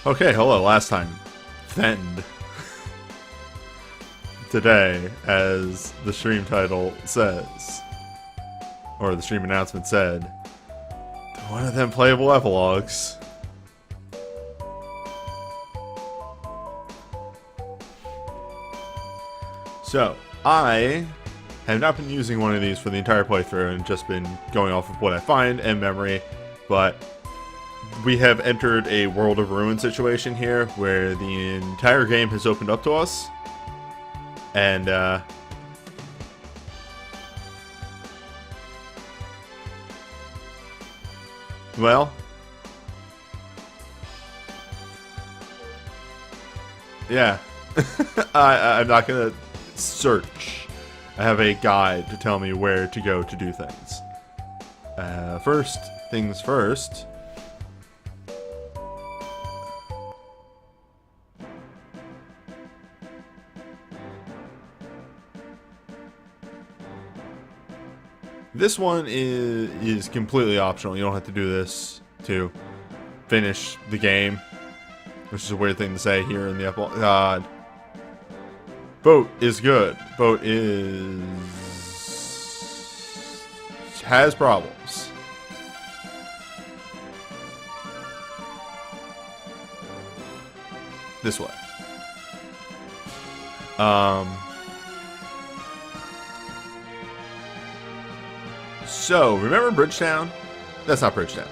Okay, hello, last time. Fend. Today, as the stream title says, or the stream announcement said, one of them playable epilogues. So, I have not been using one of these for the entire playthrough and just been going off of what I find and memory, but we have entered a World of Ruin situation here where the entire game has opened up to us. And, well, yeah, I'm not gonna search. I have a guide to tell me where to go to do things. First things first. This one is completely optional. You don't have to do this to finish the game, which is a weird thing to say here in the epilogue. God. Boat is good. Boat has problems. This way. So, remember Bridgetown? That's not Bridgetown.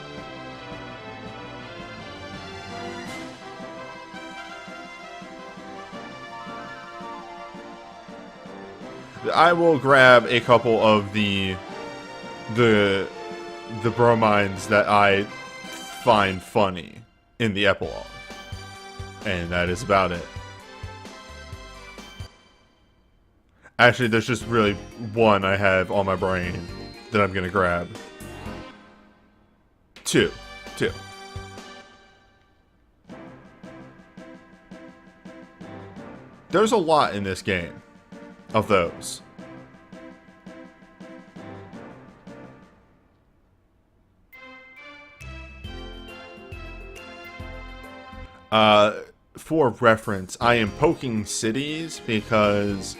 I will grab a couple of the bromines that I find funny in the epilogue. And that is about it. Actually, there's just really one I have on my brain that I'm gonna grab. Two. There's a lot in this game of those. For reference, I am poking cities because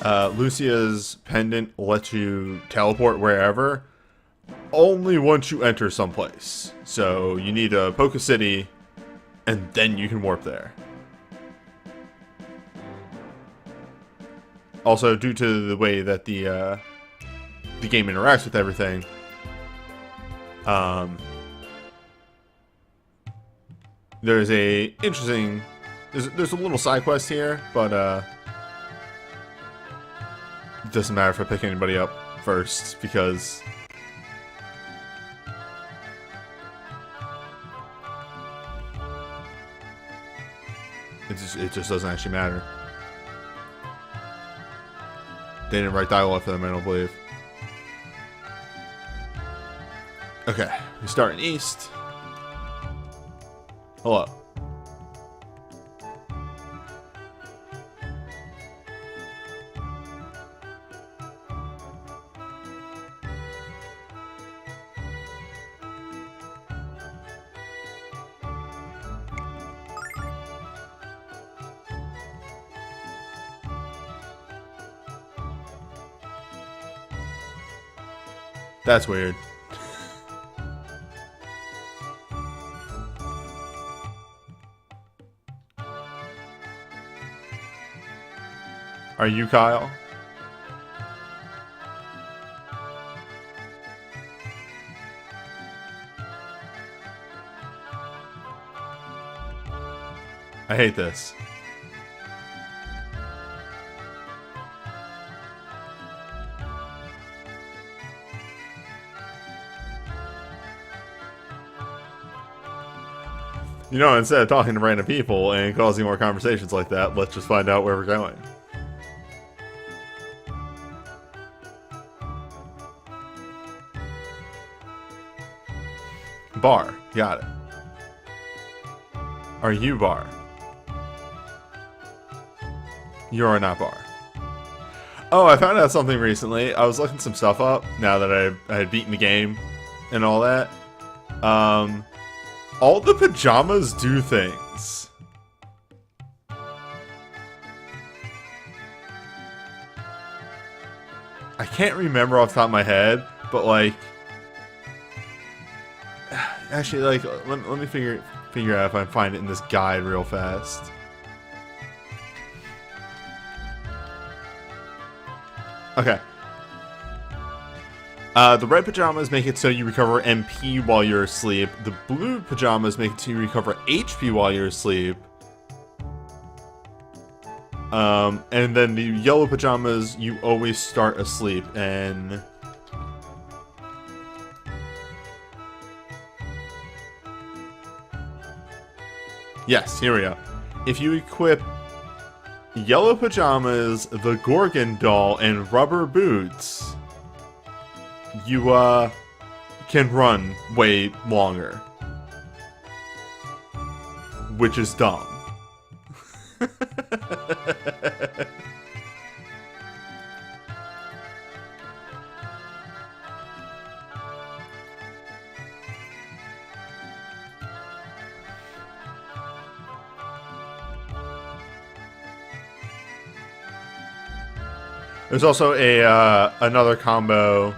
Lucia's pendant lets you teleport wherever, only once you enter someplace. So you need to poke a city, and then you can warp there. Also, due to the way that the game interacts with everything, there's a interesting, there's a little side quest here, but it doesn't matter if I pick anybody up first, because it just doesn't actually matter. They didn't write dialogue for them, I don't believe. Okay, we start in east. Hello. That's weird. Are you Kyle? I hate this. You know, instead of talking to random people and causing more conversations like that, let's just find out where we're going. Bar. Got it. Are you bar? You are not bar. Oh, I found out something recently. I was looking some stuff up now that I had beaten the game and all that. All the pajamas do things. I can't remember off the top of my head, but like, actually, like, let me figure out if I can find it in this guide real fast. Okay. The red pajamas make it so you recover MP while you're asleep. The blue pajamas make it so you recover HP while you're asleep. And then the yellow pajamas, you always start asleep. And yes, here we go. If you equip yellow pajamas, the Gorgon doll, and rubber boots, you can run way longer, which is dumb. There's also a another combo.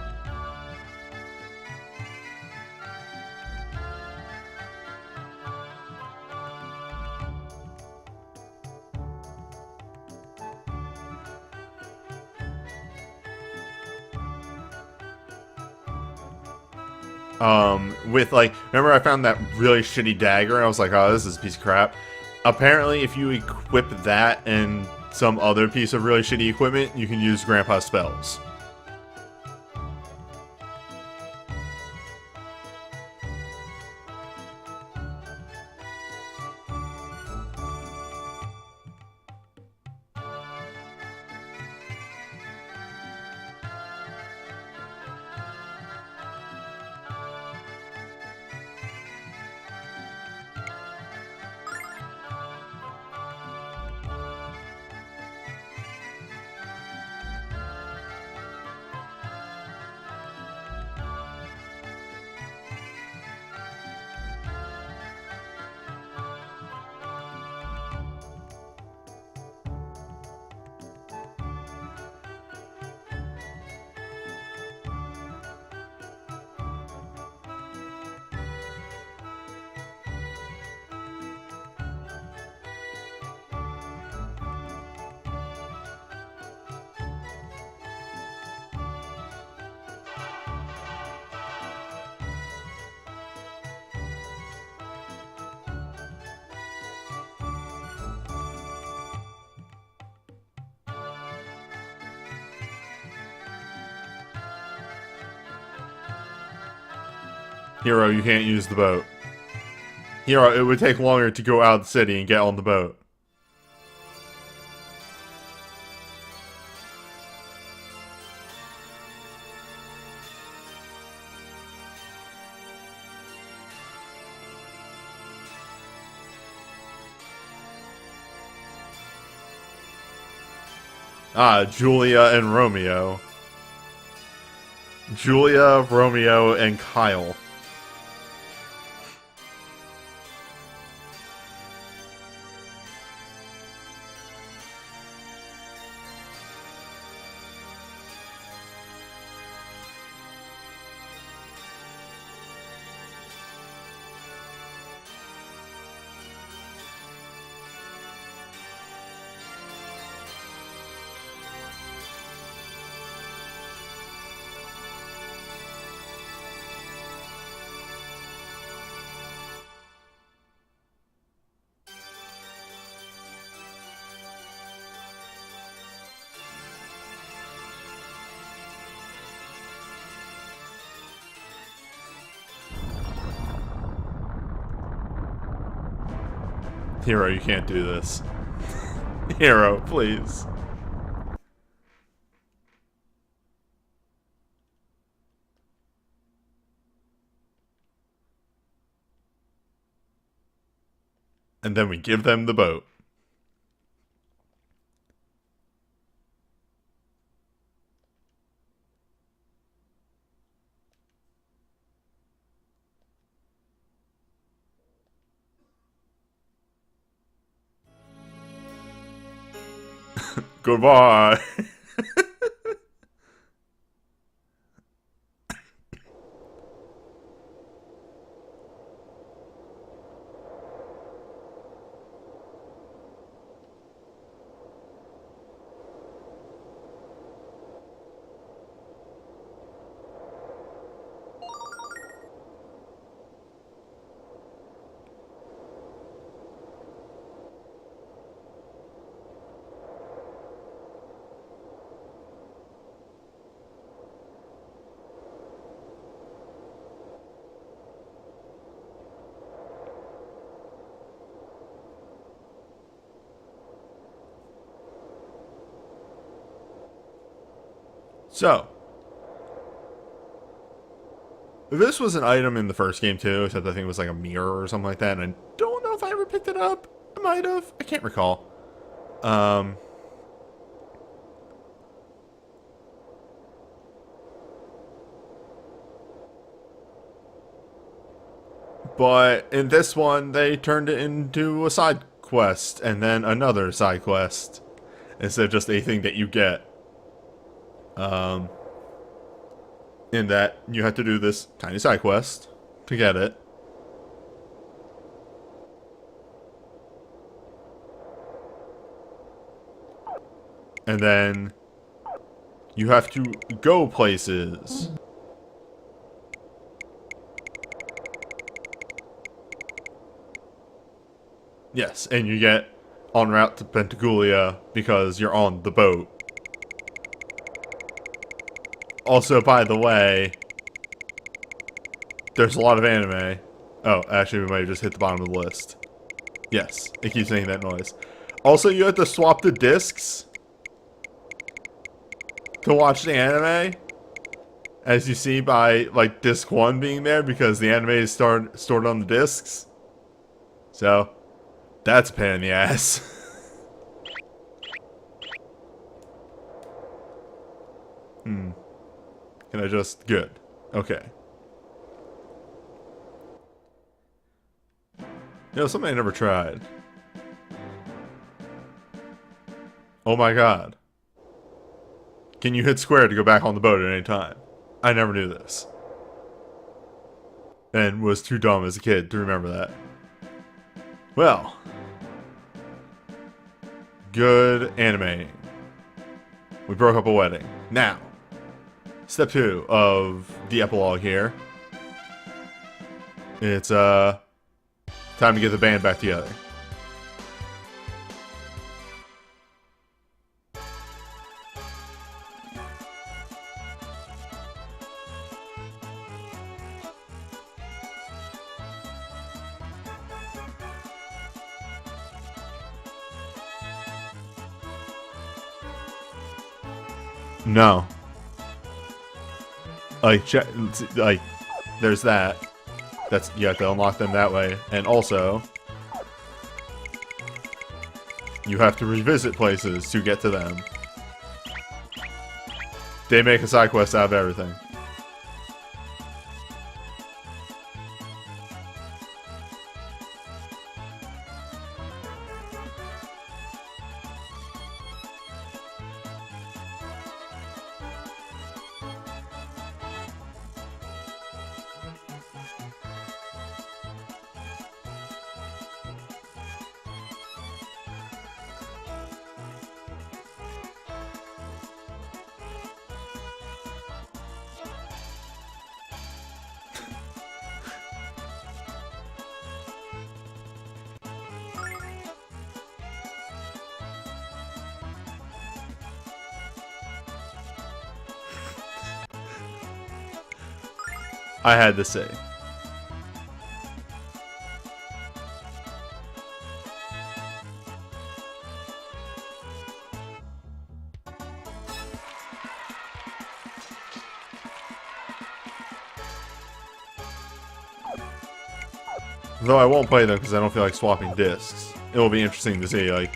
With like, remember I found that really shitty dagger and I was like, oh, this is a piece of crap. Apparently, if you equip that and some other piece of really shitty equipment, you can use Grandpa's spells. Hero, you can't use the boat. Hero, it would take longer to go out of the city and get on the boat. Ah, Julia and Romeo. Julia, Romeo, and Kyle. Hero, you can't do this. Hero, please. And then we give them the boat. Goodbye. So, this was an item in the first game too, except I think it was like a mirror or something like that, and I don't know if I ever picked it up. I might have. I can't recall. But in this one, they turned it into a side quest, and then another side quest, instead of just a thing that you get. In that you have to do this tiny side quest to get it. And then you have to go places. Yes, and you get en route to Pentagoulia because you're on the boat. Also, by the way, there's a lot of anime. Oh, actually, we might have just hit the bottom of the list. Yes, it keeps making that noise. Also, you have to swap the discs to watch the anime. As you see by, like, disc 1 being there, because the anime is stored on the discs. So, that's a pain in the ass. Can I just... Good. Okay. You know, something I never tried. Oh my god. Can you hit square to go back on the boat at any time? I never knew this. And was too dumb as a kid to remember that. Well. Good anime. We broke up a wedding. Now. Step 2 of the epilogue here. It's, time to get the band back together. No. Like, there's that. That's, you have to unlock them that way. And also, you have to revisit places to get to them. They make a side quest out of everything. I had to say. Though I won't play them because I don't feel like swapping discs. It will be interesting to see, like...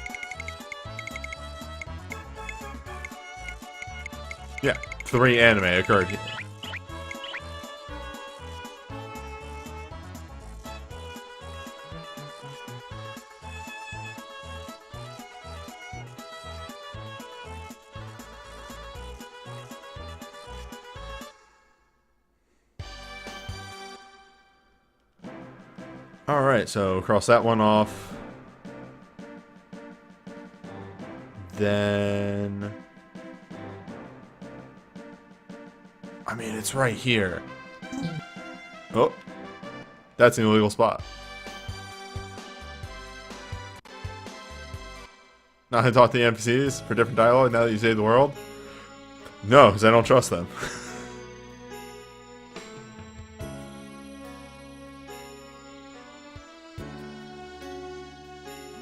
Yeah, 3 anime occurred here. Alright, so cross that one off. Then... I mean, it's right here. Oh. That's an illegal spot. Now I talk to the NPCs for different dialogue now that you save the world? No, because I don't trust them.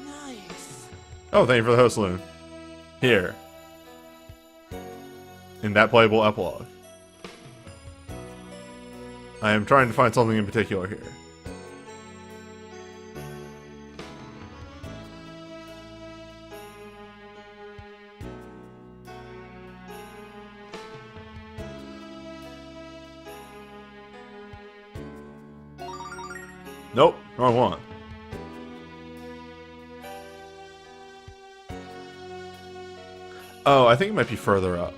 Nice. Oh, thank you for the host, Loon. Here. In that playable epilogue. I am trying to find something in particular here. Nope, wrong one. Oh, I think it might be further up.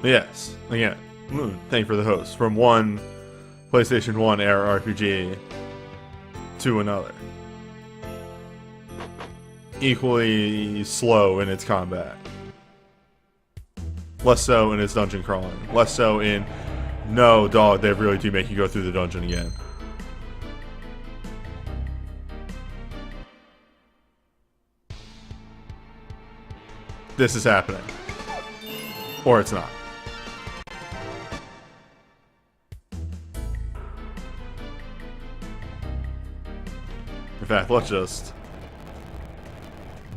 Yes, again, Moon, thank you for the host. From one PlayStation 1 era RPG to another. Equally slow in its combat. Less so in its dungeon crawling. Less so in, no, dog, they really do make you go through the dungeon again. This is happening. Or it's not. In fact, let's just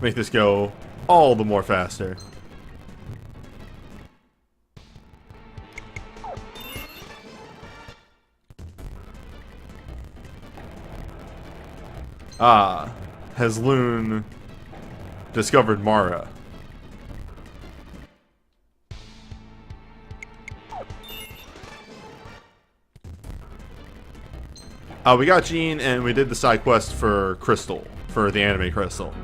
make this go all the more faster. Ah, has Loon discovered Mara? We got Jean, and we did the side quest for Crystal, for the anime Crystal.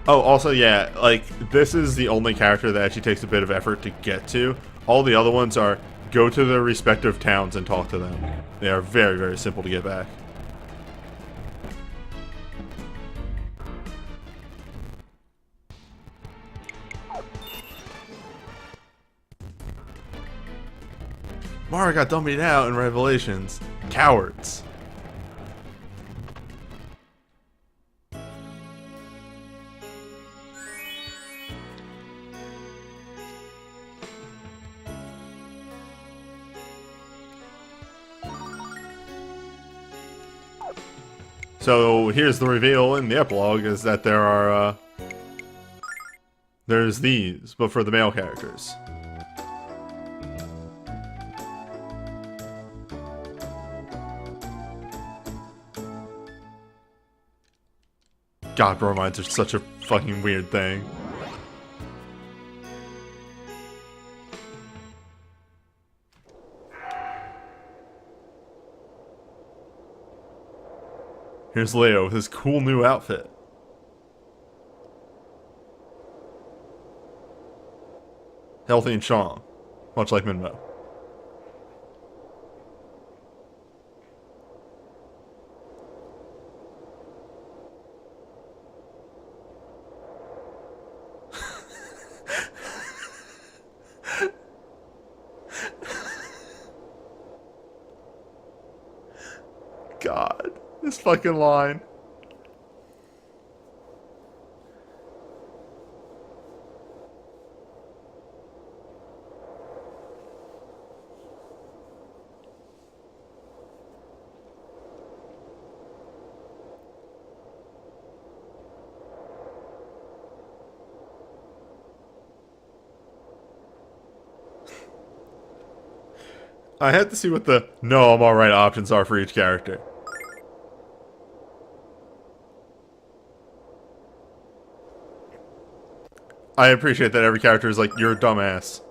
Oh, also, yeah, like, this is the only character that actually takes a bit of effort to get to. All the other ones are go to their respective towns and talk to them. They are very, very simple to get back. Mara got dummied out in Revelations. Cowards. So here's the reveal in the epilogue is that there are, there's these, but for the male characters. God, bromides are such a fucking weird thing. Here's Leo with his cool new outfit. Healthy and strong, much like Minmo. God, this fucking line. I had to see what the no, I'm alright options are for each character. I appreciate that every character is like, you're a dumbass.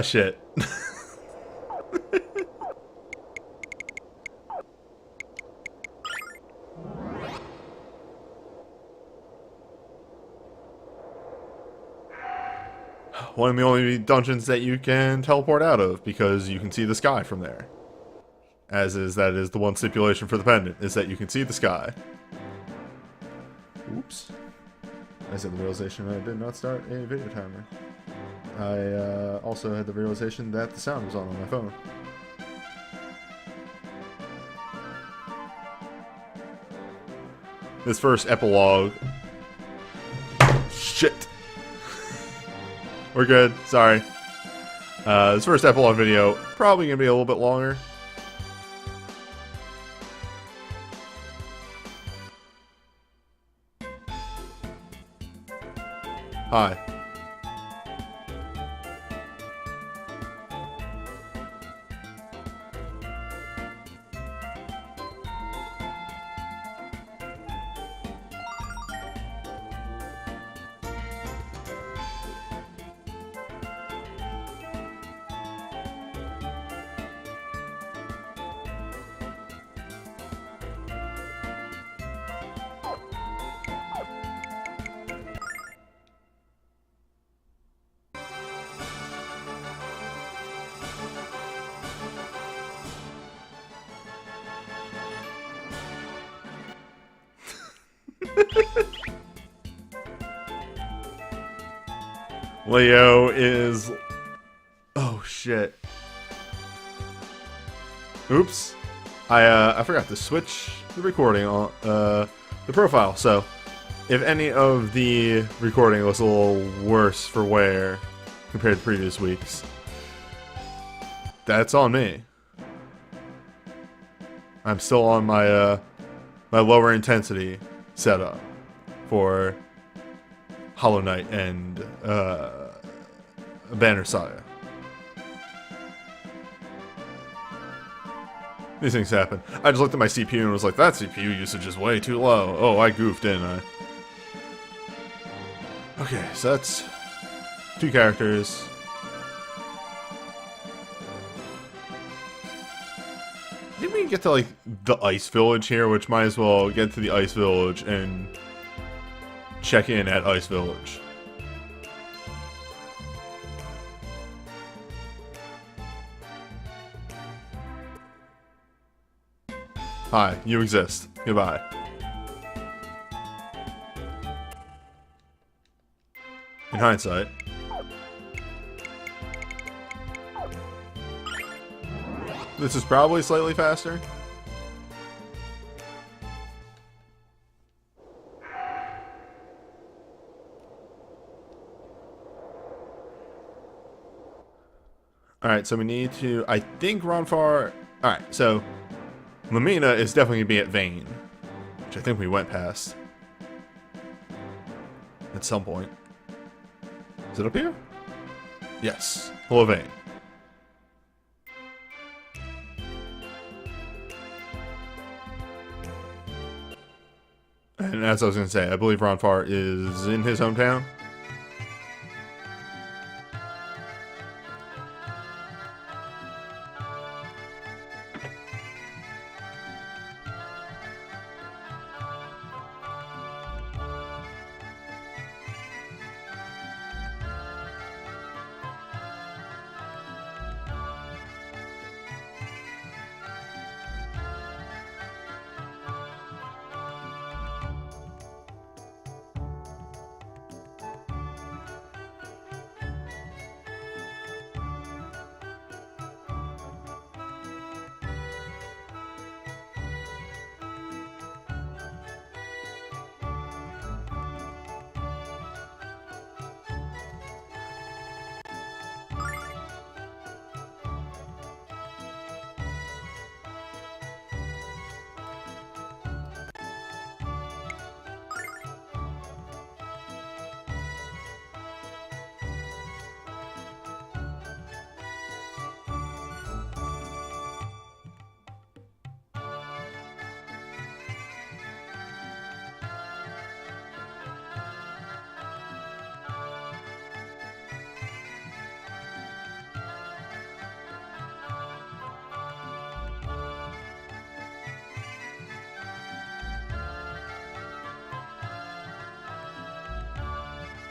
Shit. One of the only dungeons that you can teleport out of because you can see the sky from there. That is the one stipulation for the pendant, is that you can see the sky. Oops. I said the realization I did not start a video timer. I also had the realization that the sound was on my phone. This first epilogue... Shit. We're good. Sorry. This first epilogue video, probably going to be a little bit longer. Hi. Leo is... Oh, shit. Oops. I forgot to switch the recording on the profile, so if any of the recording looks a little worse for wear compared to previous weeks, that's on me. I'm still on my my lower intensity setup for Hollow Knight and Banner Saga. These things happen. I just looked at my CPU and was like, that CPU usage is way too low. Oh, I goofed, didn't I? Okay, so that's 2 characters. I think we can get to, like, the Ice Village here, which might as well get to the Ice Village and check in at Ice Village. Hi, you exist. Goodbye. In hindsight. This is probably slightly faster. Alright, so we need to... I think Ronfar... Alright, so... Lamina is definitely going to be at Vane, which I think we went past. At some point. Is it up here? Yes. Hello, Vane. And as I was going to say, I believe Ronfar is in his hometown.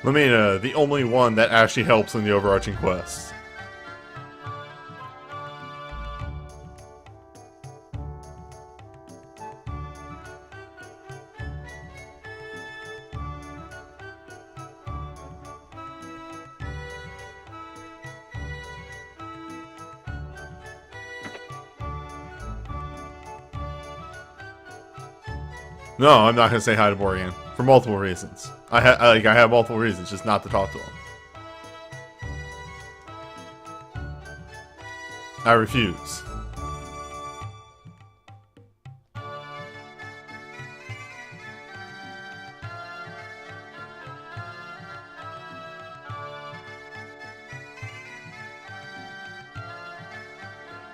Lamina, the only one that actually helps in the overarching quest. No, I'm not gonna say hi to Borgan for multiple reasons. I have multiple reasons just not to talk to him. I refuse.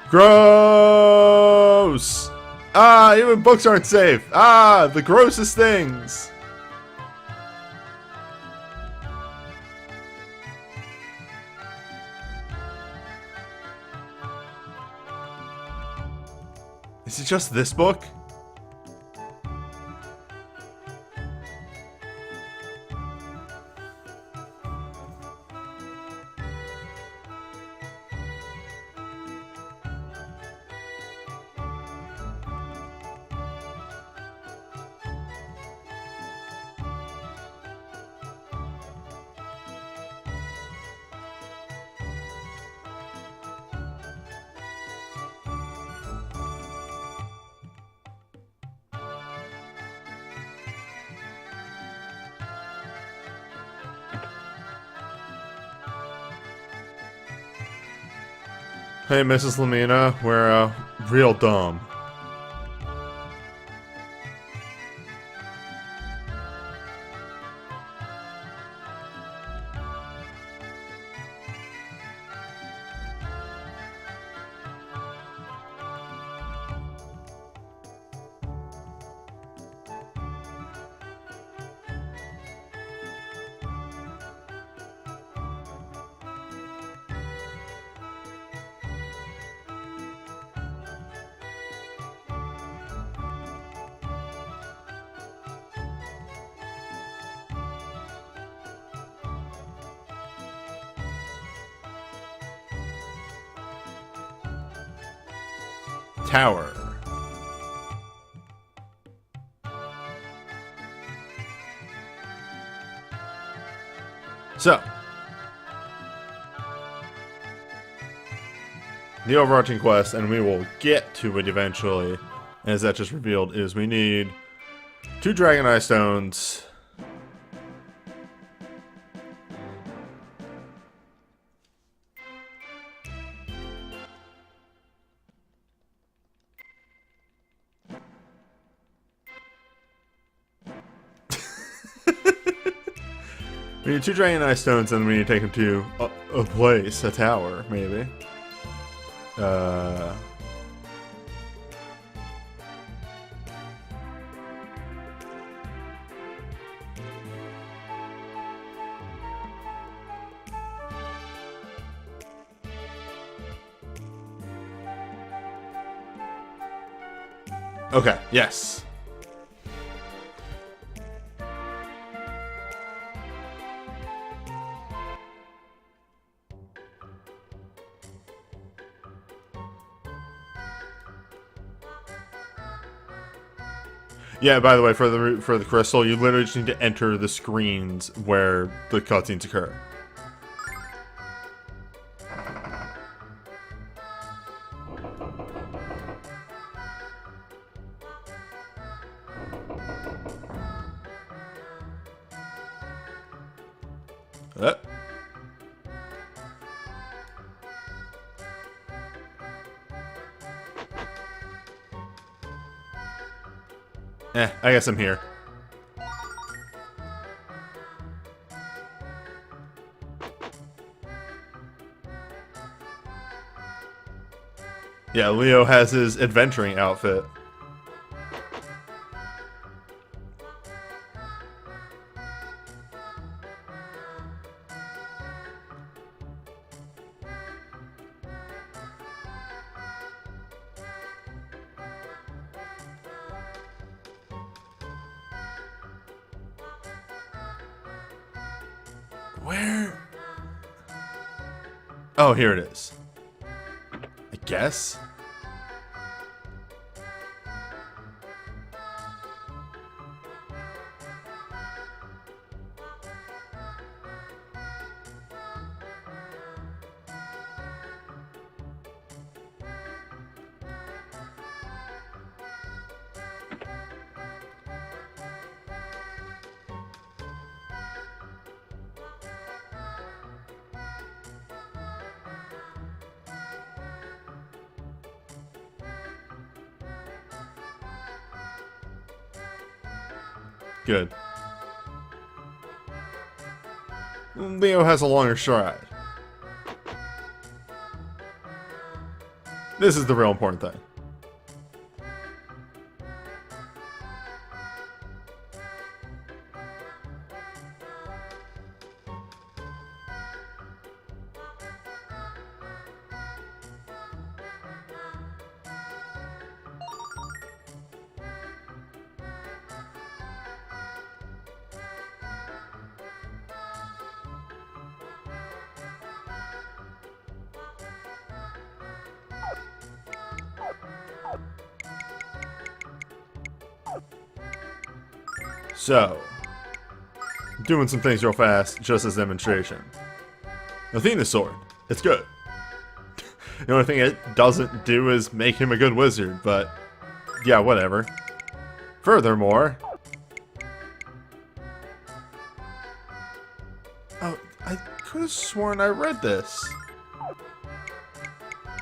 Gross! Ah, even books aren't safe. Ah, the grossest things. Is it just this book? Hey, Mrs. Lamina, we're, real dumb. Tower. So, the overarching quest, and we will get to it eventually, as that just revealed, is we need 2 Dragon Eye Stones. We need 2 Dragon Eye Stones, and we need to take them to a place, a tower, maybe. Okay, yes. Yeah, by the way, for the crystal, you literally just need to enter the screens where the cutscenes occur. I guess I'm here. Yeah, Leo has his adventuring outfit. Where? Oh, here it is. I guess. Good. Leo has a longer stride. This is the real important thing. So, doing some things real fast, just as demonstration. Athena's sword. It's good. The only thing it doesn't do is make him a good wizard, but yeah, whatever. Furthermore... Oh, I could have sworn I read this.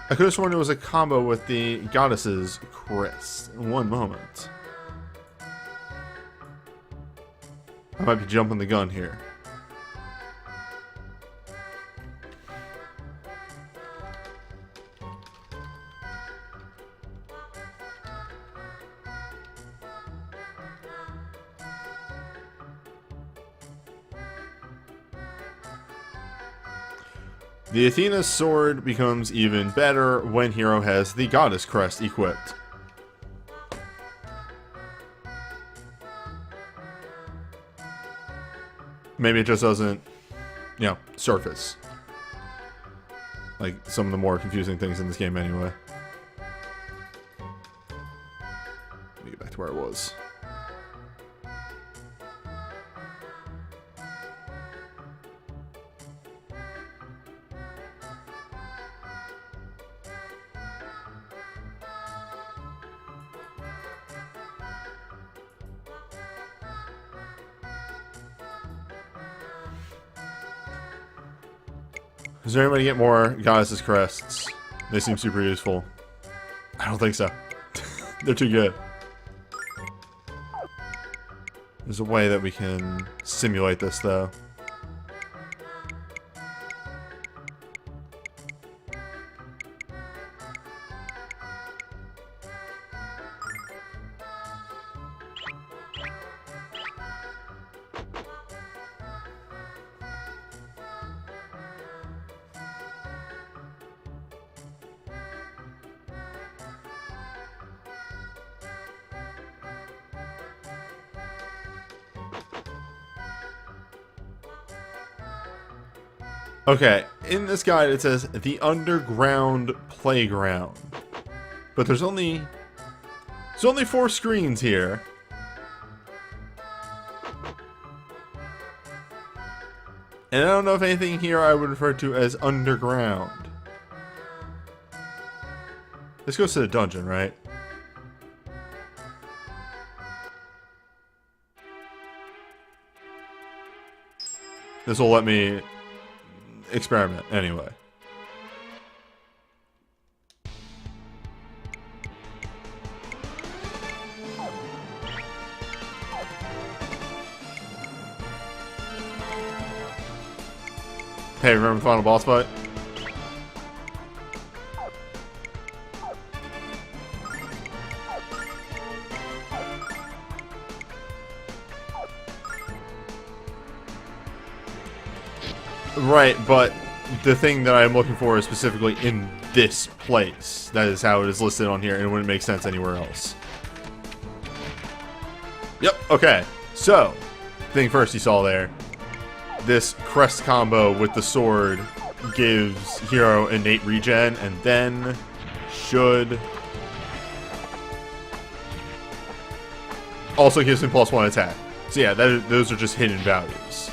I could have sworn it was a combo with the goddess's crest. In one moment. I might be jumping the gun here. The Athena's sword becomes even better when Hero has the goddess crest equipped. Maybe it just doesn't, you know, surface. Like some of the more confusing things in this game anyway. Let me get back to where I was. Does anybody get more goddesses crests? They seem super useful. I don't think so. They're too good. There's a way that we can simulate this though. Okay, in this guide it says the underground playground, but there's only 4 screens here. And I don't know if anything here I would refer to as underground. This goes to the dungeon, right? This will let me experiment anyway. Hey, remember the final boss fight? Right, but the thing that I'm looking for is specifically in this place. That is how it is listed on here, and it wouldn't make sense anywhere else. Yep, okay. So, thing first you saw there. this crest combo with the sword gives Hero innate regen, and then should also gives him +1 attack. So yeah, those are just hidden values.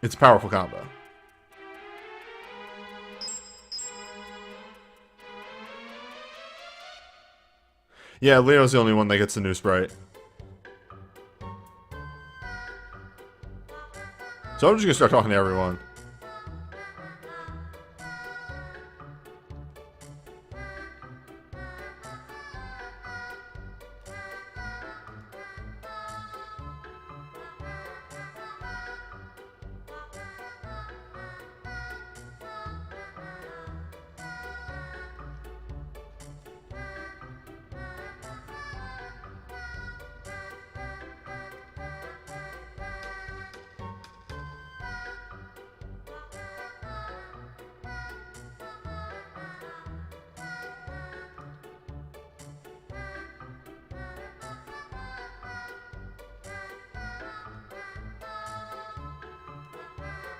It's a powerful combo. Yeah, Leo's the only one that gets the new sprite. So I'm just gonna start talking to everyone.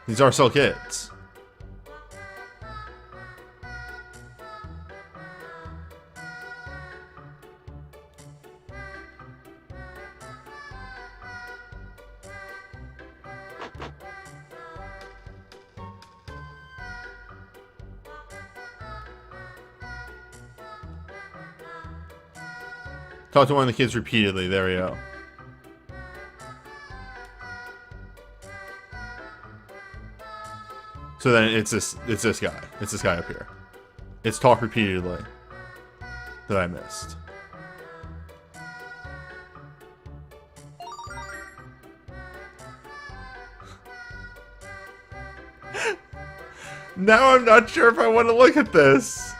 These are still kids. Talk to one of the kids repeatedly. There we go. So then it's this guy. It's this guy up here. It's talk repeatedly that I missed. Now I'm not sure if I want to look at this.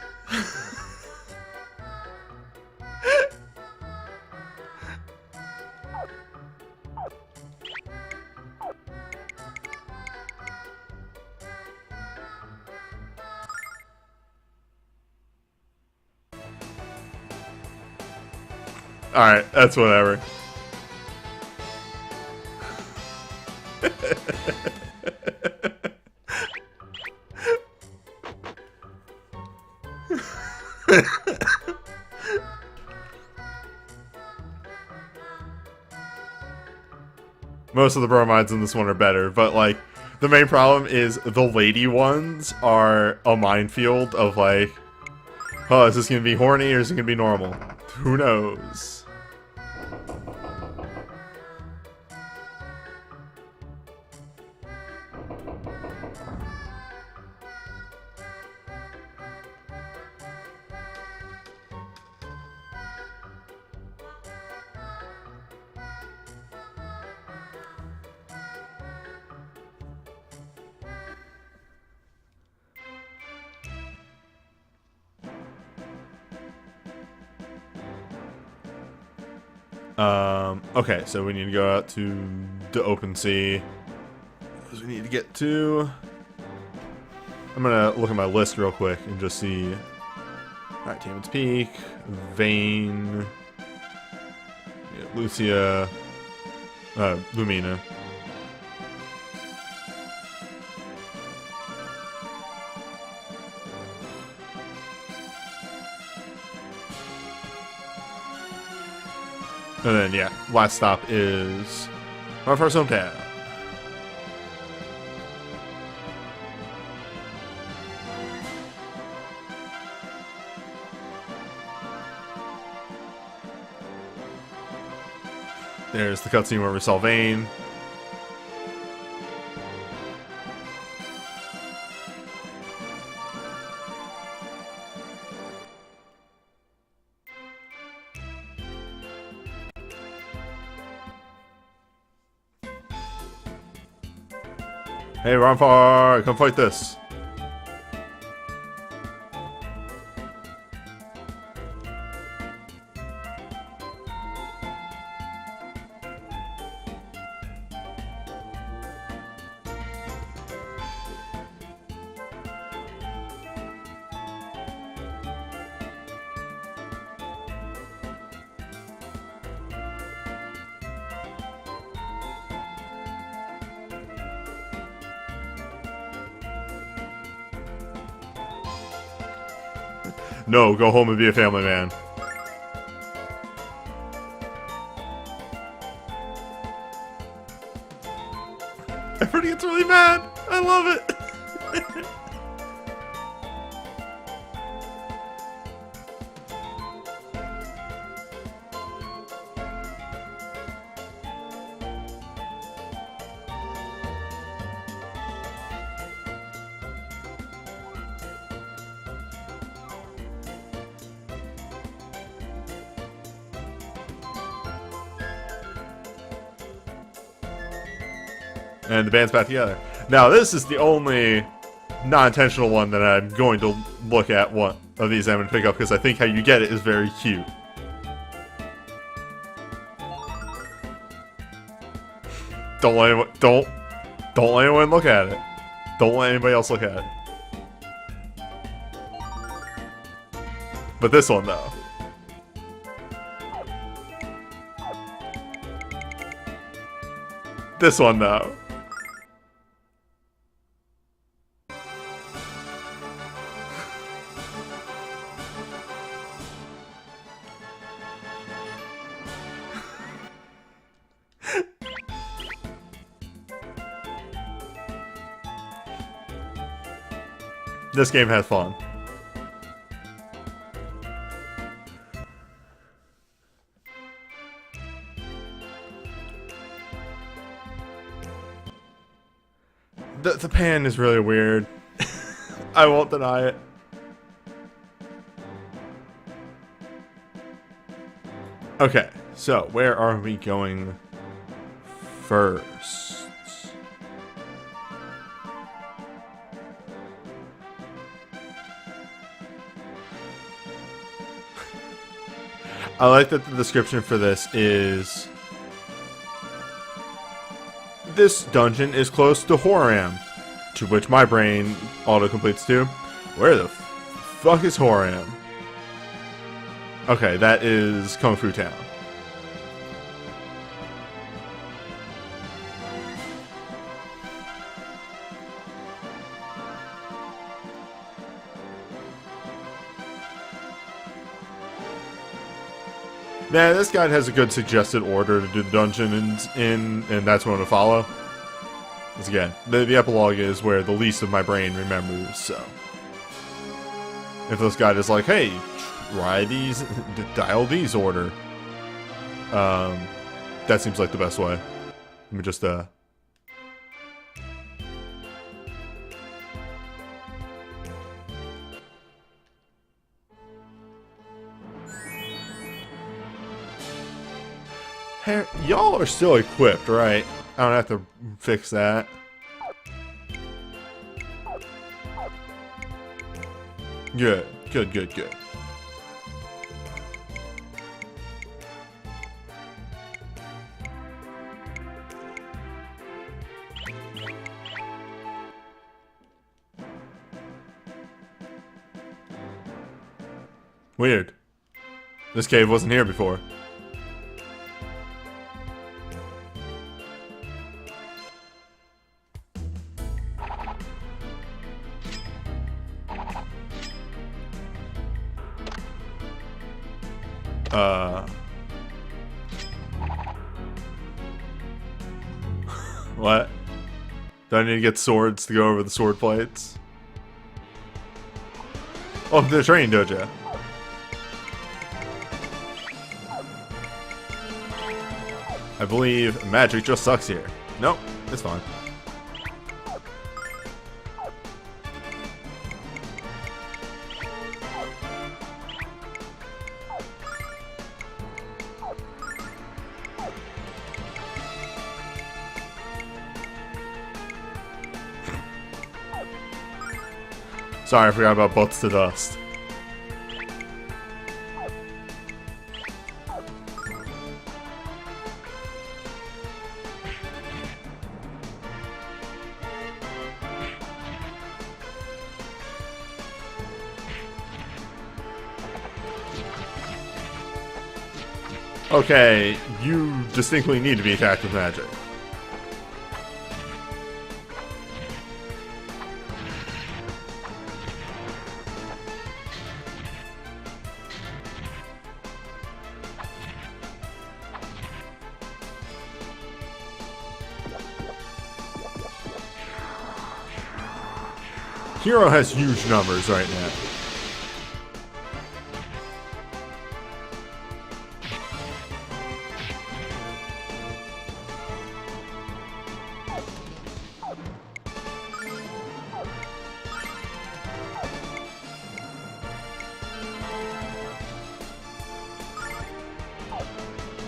Alright, that's whatever. Most of the bromides in this one are better, but like, the main problem is the lady ones are a minefield of like, oh, is this gonna be horny or is it gonna be normal? Who knows? Okay, so we need to go out to the open sea. Because we need to get to... I'm gonna look at my list real quick and just see... Alright, Tiamat's Peak, Vane... Yeah, Lucia... Lumina. And then, yeah, last stop is our first hometown. There's the cutscene where we saw Vane. Hey, Ronfar, come fight this. No, go home and be a family man. Everybody gets really mad. I love it. And the band's back together. Now, this is the only non-intentional one that I'm going to look at. One of these I'm going to pick up because I think how you get it is very cute. Don't let anyone look at it. Don't let anybody else look at it. But this one, though. This one, though. This game has fun. The pan is really weird. I won't deny it. Okay, so where are we going first? I like that the description for this is... This dungeon is close to Horam, to which my brain auto-completes to. Where the fuck is Horam? Okay, that is Kung Fu Town. Man, this guide has a good suggested order to do the dungeon and that's what I'm going to follow. Because again, the epilogue is where the least of my brain remembers, so. If this guide is like, hey, try these, dial these order. That seems like the best way. Let me just, y'all are still equipped, right? I don't have to fix that. Good, good, good, good. Weird. This cave wasn't here before. What? Do I need to get swords to go over the sword plates? Oh, the training dojo. I believe magic just sucks here. Nope, it's fine. Sorry, I forgot about butts to dust. Okay, you distinctly need to be attacked with magic. Hero has huge numbers right now.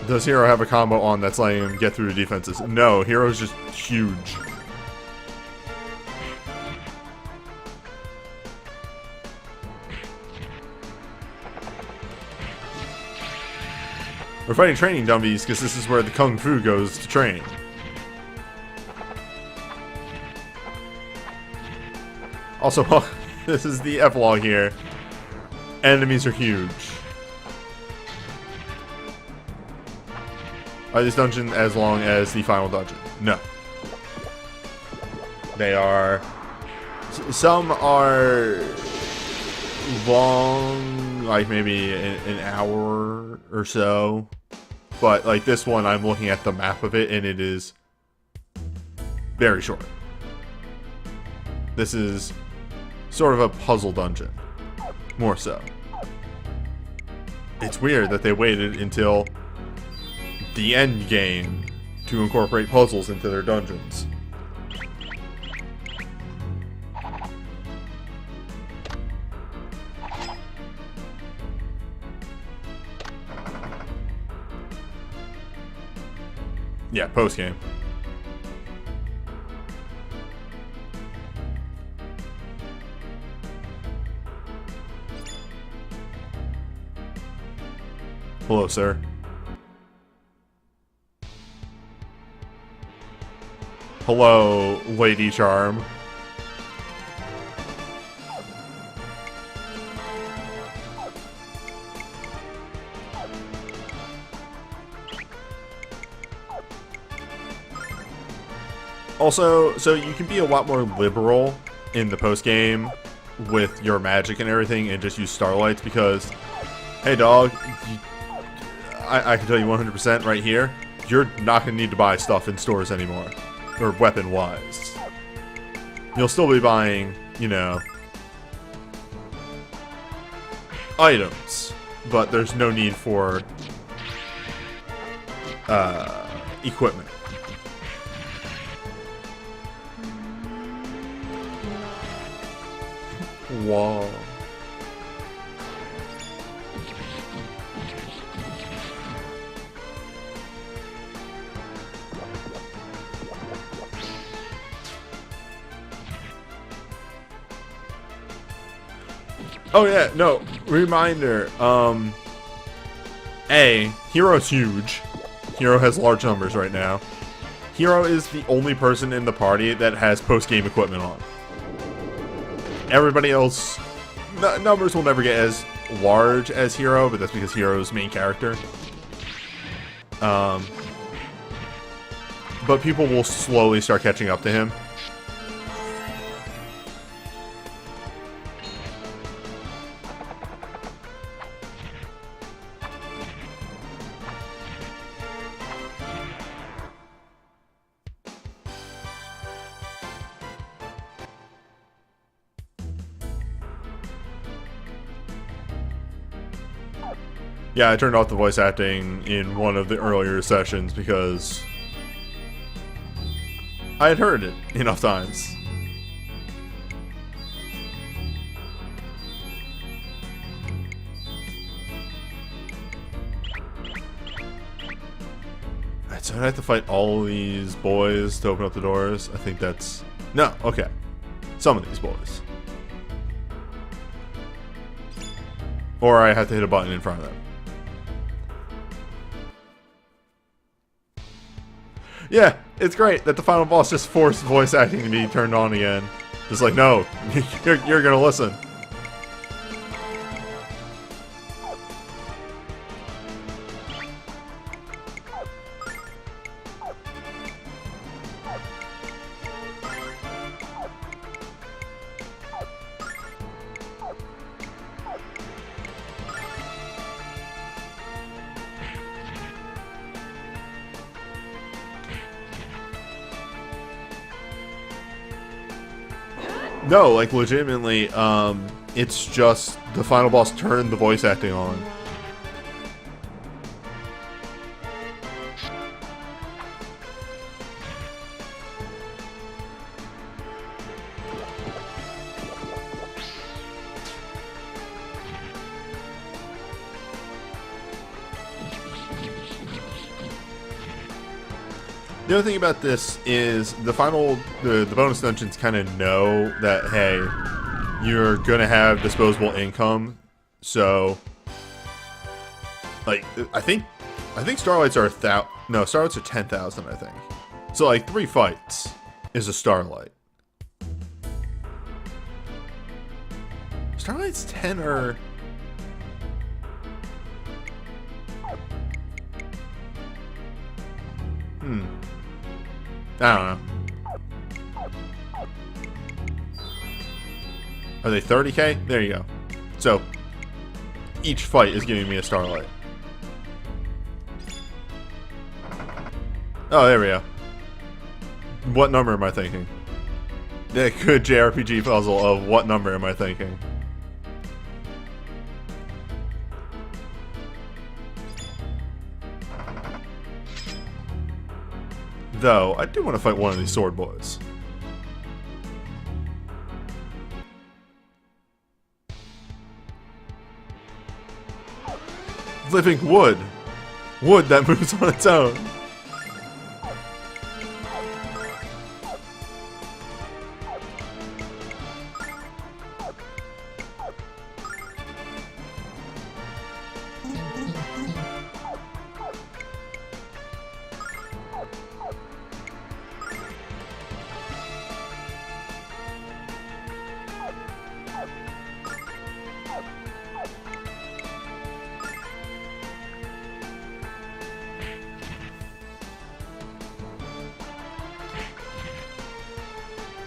Does Hero have a combo on that's letting him get through the defenses? No, Hero's just huge. We're fighting training dummies because this is where the Kung Fu goes to train. Also, this is the epilogue here. Enemies are huge. Are these dungeons as long as the final dungeon? No. They are... Some are long, like maybe an hour or so. But like this one, I'm looking at the map of it and it is very short. This is sort of a puzzle dungeon. More so. It's weird that they waited until the end game to incorporate puzzles into their dungeons. Yeah, post game. Hello, sir. Hello, Lady Charm. Also, so you can be a lot more liberal in the post-game with your magic and everything and just use starlights because, hey dog, I can tell you 100% right here, you're not going to need to buy stuff in stores anymore. Or weapon-wise. You'll still be buying, you know, items, but there's no need for equipment. Wow. Oh yeah, no, reminder, Hero's huge. Hero has large numbers right now. Hero is the only person in the party that has post-game equipment on. Everybody else, numbers will never get as large as Hero, but that's because Hero's main character. But people will slowly start catching up to him. Yeah, I turned off the voice acting in one of the earlier sessions because I had heard it enough times. Alright, so I have to fight all these boys to open up the doors. I think that's... No, okay. Some of these boys. Or I have to hit a button in front of them. Yeah, it's great that the final boss just forced voice acting to be turned on again. Just like, no, you're gonna listen. No, like legitimately, it's just the final boss turned the voice acting on. The other thing about this is the bonus dungeons kind of know that, hey, you're gonna have disposable income, so like I think Starlights are Starlights are 10,000, I think. So like 3 fights is a Starlight. Starlight's 10 or I don't know. Are they 30k? There you go. So, each fight is giving me a Starlight. Oh, there we go. What number am I thinking? The good JRPG puzzle of what number am I thinking? Though, I do want to fight one of these sword boys. Living wood. Wood that moves on its own.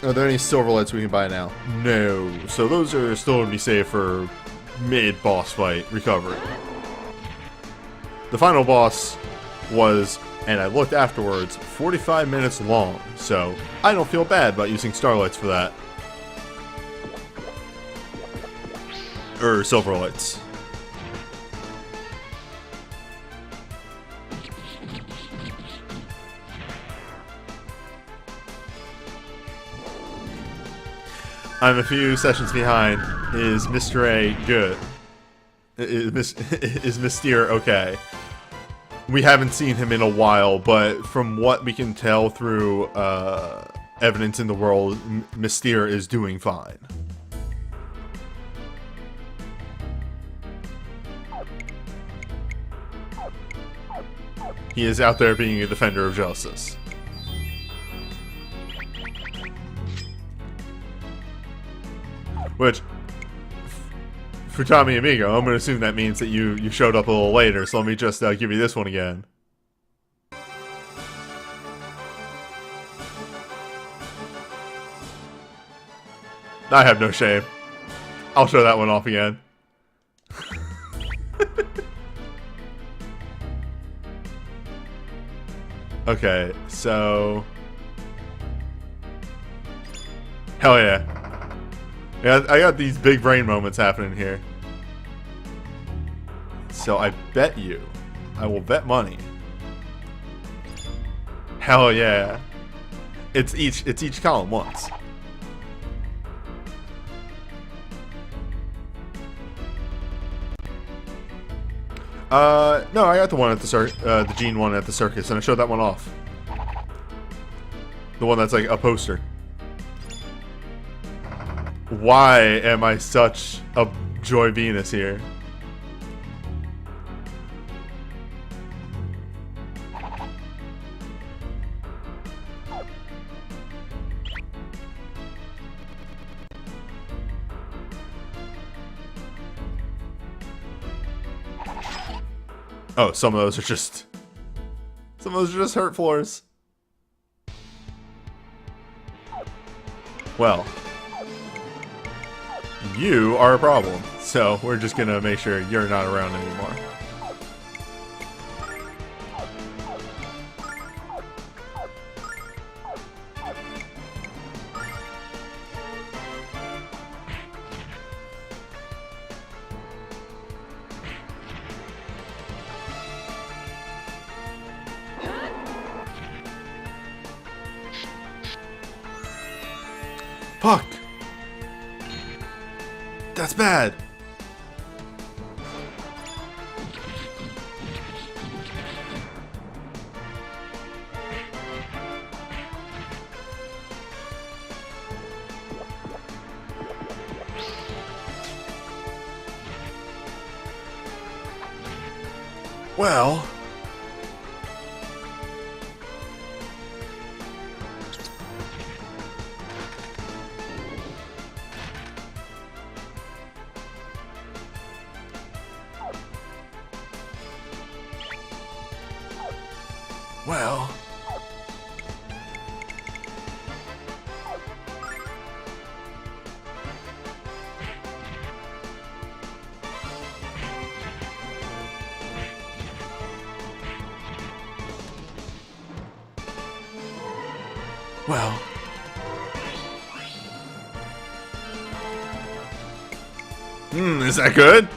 Are there any Silverlights we can buy now? No. So those are still going to be saved for mid-boss fight recovery. The final boss was, and I looked afterwards, 45 minutes long. So I don't feel bad about using Starlights for that. Or Silverlights. I'm a few sessions behind. Is Mr. A good? Is Mr. okay? We haven't seen him in a while, but from what we can tell through evidence in the world, Mr. is doing fine. He is out there being a defender of justice. Which, for Tommy Amigo, I'm going to assume that means that you showed up a little later, so let me just give you this one again. I have no shame. I'll show that one off again. Okay, so... Hell yeah. Yeah, I got these big brain moments happening here. So I bet you. I will bet money. Hell yeah. It's each column once. No, I got the one at the Gene one at the circus, and I showed that one off. The one that's like a poster. Why am I such a Joy Venus here? Oh, some of those are just hurt floors. Well, you are a problem, so we're just gonna make sure you're not around anymore. That's bad. Well, well, well. Is that good?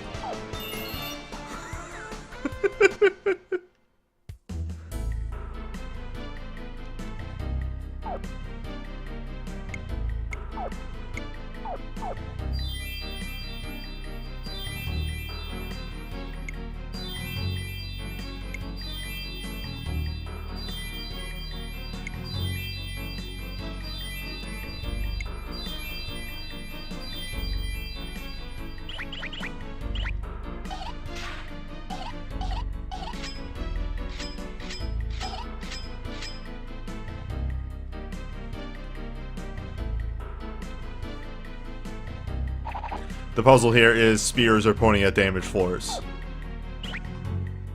The puzzle here is spears are pointing at damaged floors.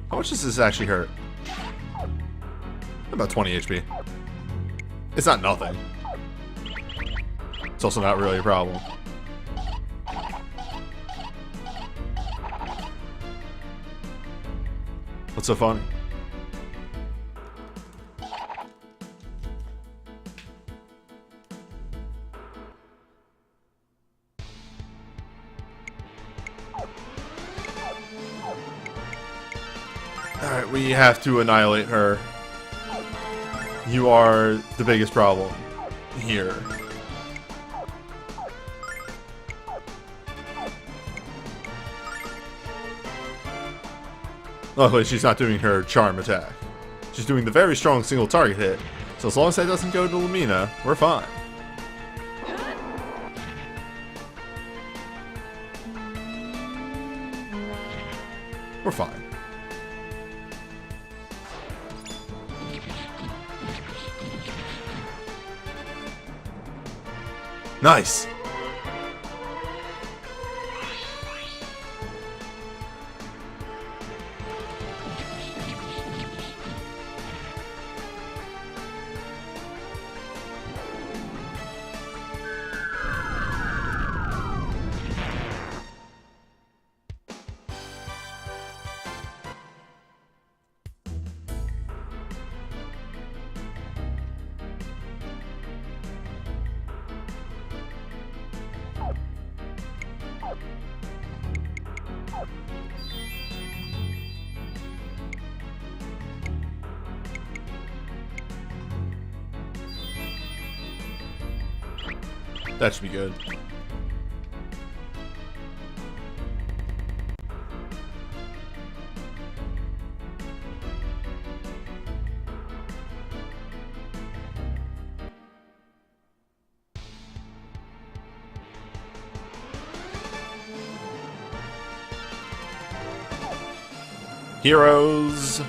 How much does this actually hurt? About 20 HP. It's not nothing. It's also not really a problem. What's so funny? Alright, we have to annihilate her. You are the biggest problem here. Luckily, she's not doing her charm attack. She's doing the very strong single target hit. So as long as that doesn't go to Lumina, we're fine. We're fine. Nice. That should be good. Heroes.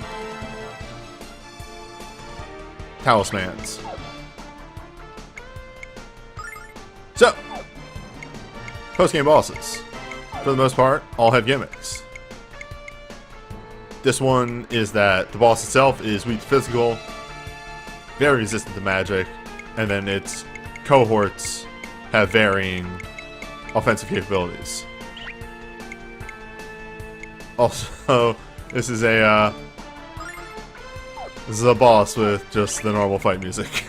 Talismans. So, post-game bosses. For the most part, all have gimmicks. This one is that the boss itself is weak to physical, very resistant to magic, and then its cohorts have varying offensive capabilities. Also, this is a boss with just the normal fight music.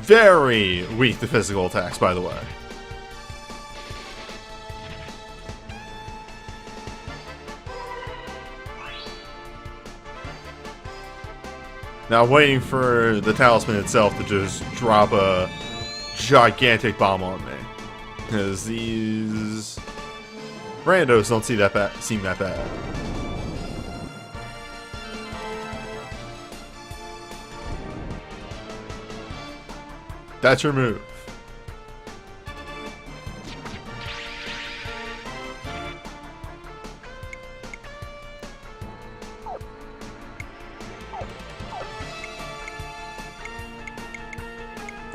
very weak to physical attacks, by the way. Now, waiting for the talisman itself to just drop a gigantic bomb on me. Because these randos don't seem that bad. That's your move.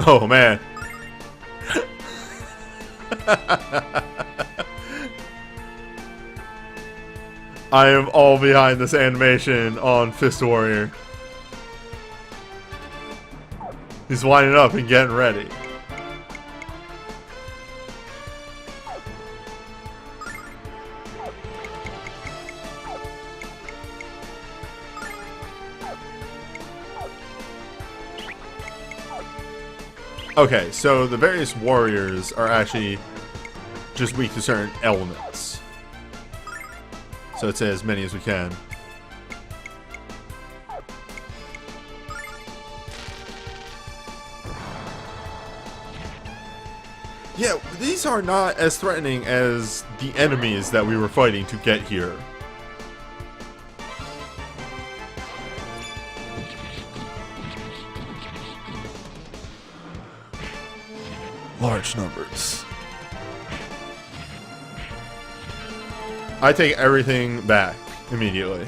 Oh man. I am all behind this animation on Fist Warrior. He's winding up and getting ready. Okay, so the various warriors are actually just weak to certain elements. So it's as many as we can. Yeah, these are not as threatening as the enemies that we were fighting to get here. Large numbers. I take everything back immediately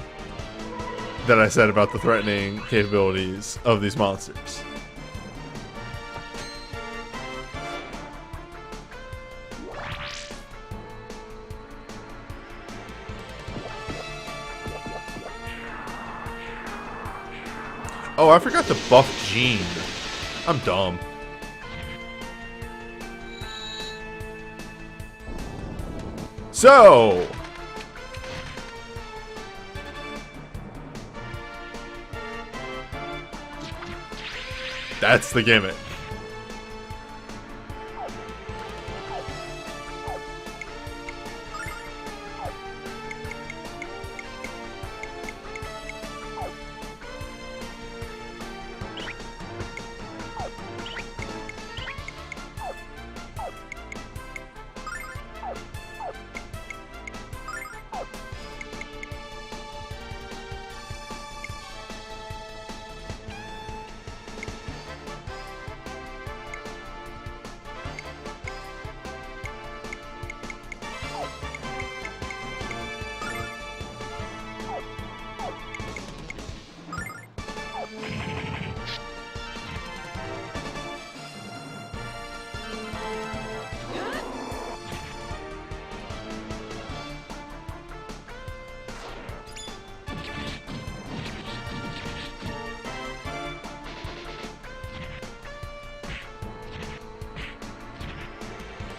that I said about the threatening capabilities of these monsters. Oh, I forgot to buff Jean. I'm dumb. So, that's the gimmick.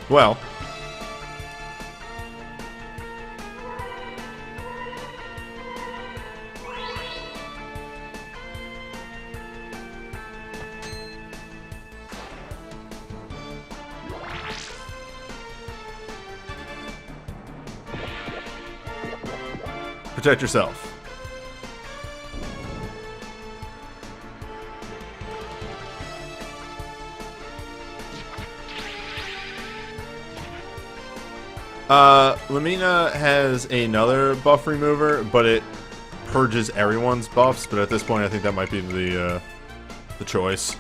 Well, protect yourself. Lamina has another buff remover, but it purges everyone's buffs, but at this point I think that might be the choice.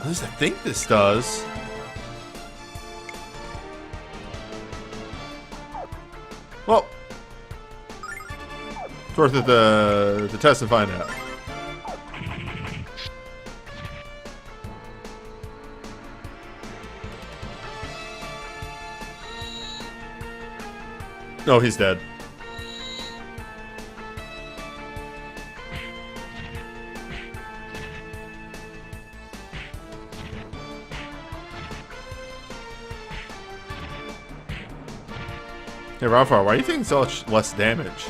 At least I think this does. Well, it's worth it to test and find out. Oh, he's dead. Hey, Ralphar, why do you think so much less damage?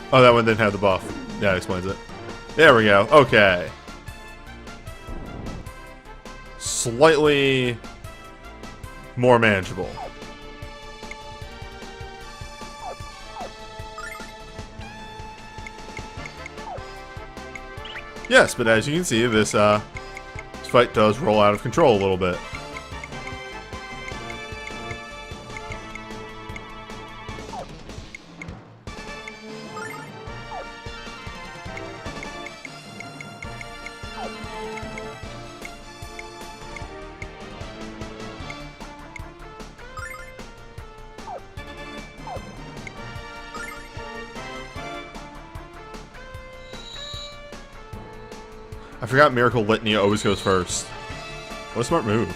Oh, that one didn't have the buff. Yeah, that explains it. There we go. Okay. Slightly more manageable. Yes, but as you can see, this fight does roll out of control a little bit. I forgot Miracle Litany always goes first. What a smart move.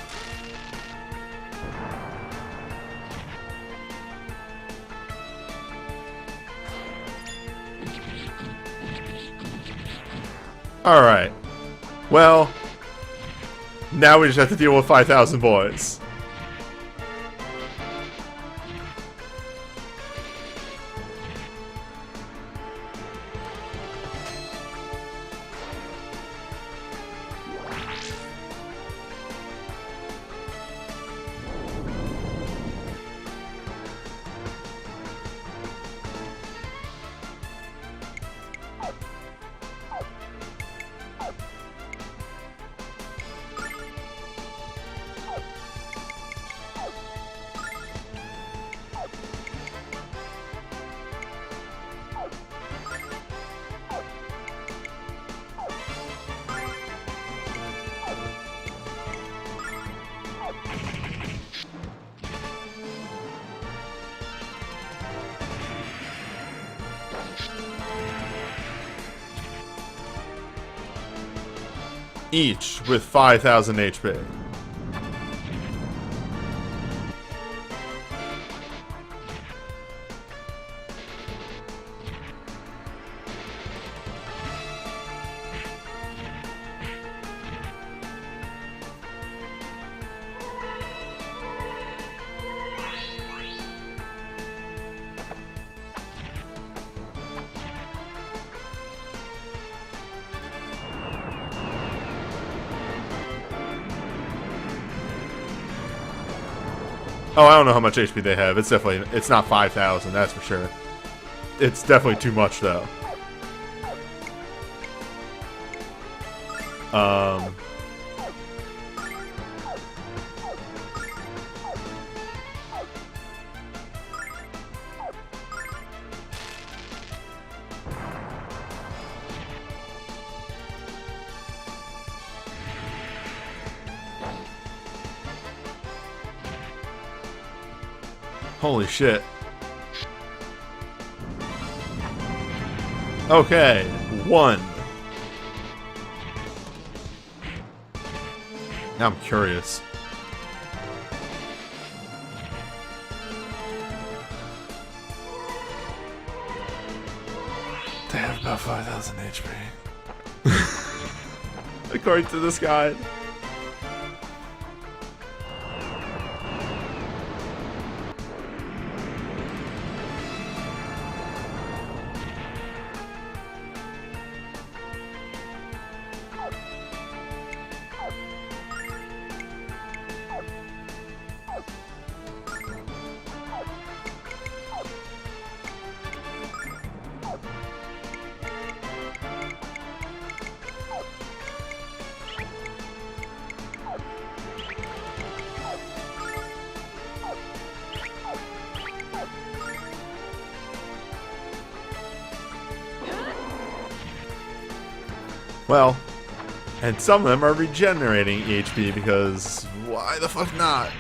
Alright. Well, now we just have to deal with 5,000 boys. Each with 5,000 HP. Oh, I don't know how much HP they have. It's not 5,000, that's for sure. It's definitely too much, though. Holy shit. Okay, 1. Now I'm curious. They have about 5,000 HP. According to this guide. Well, and some of them are regenerating HP because why the fuck not?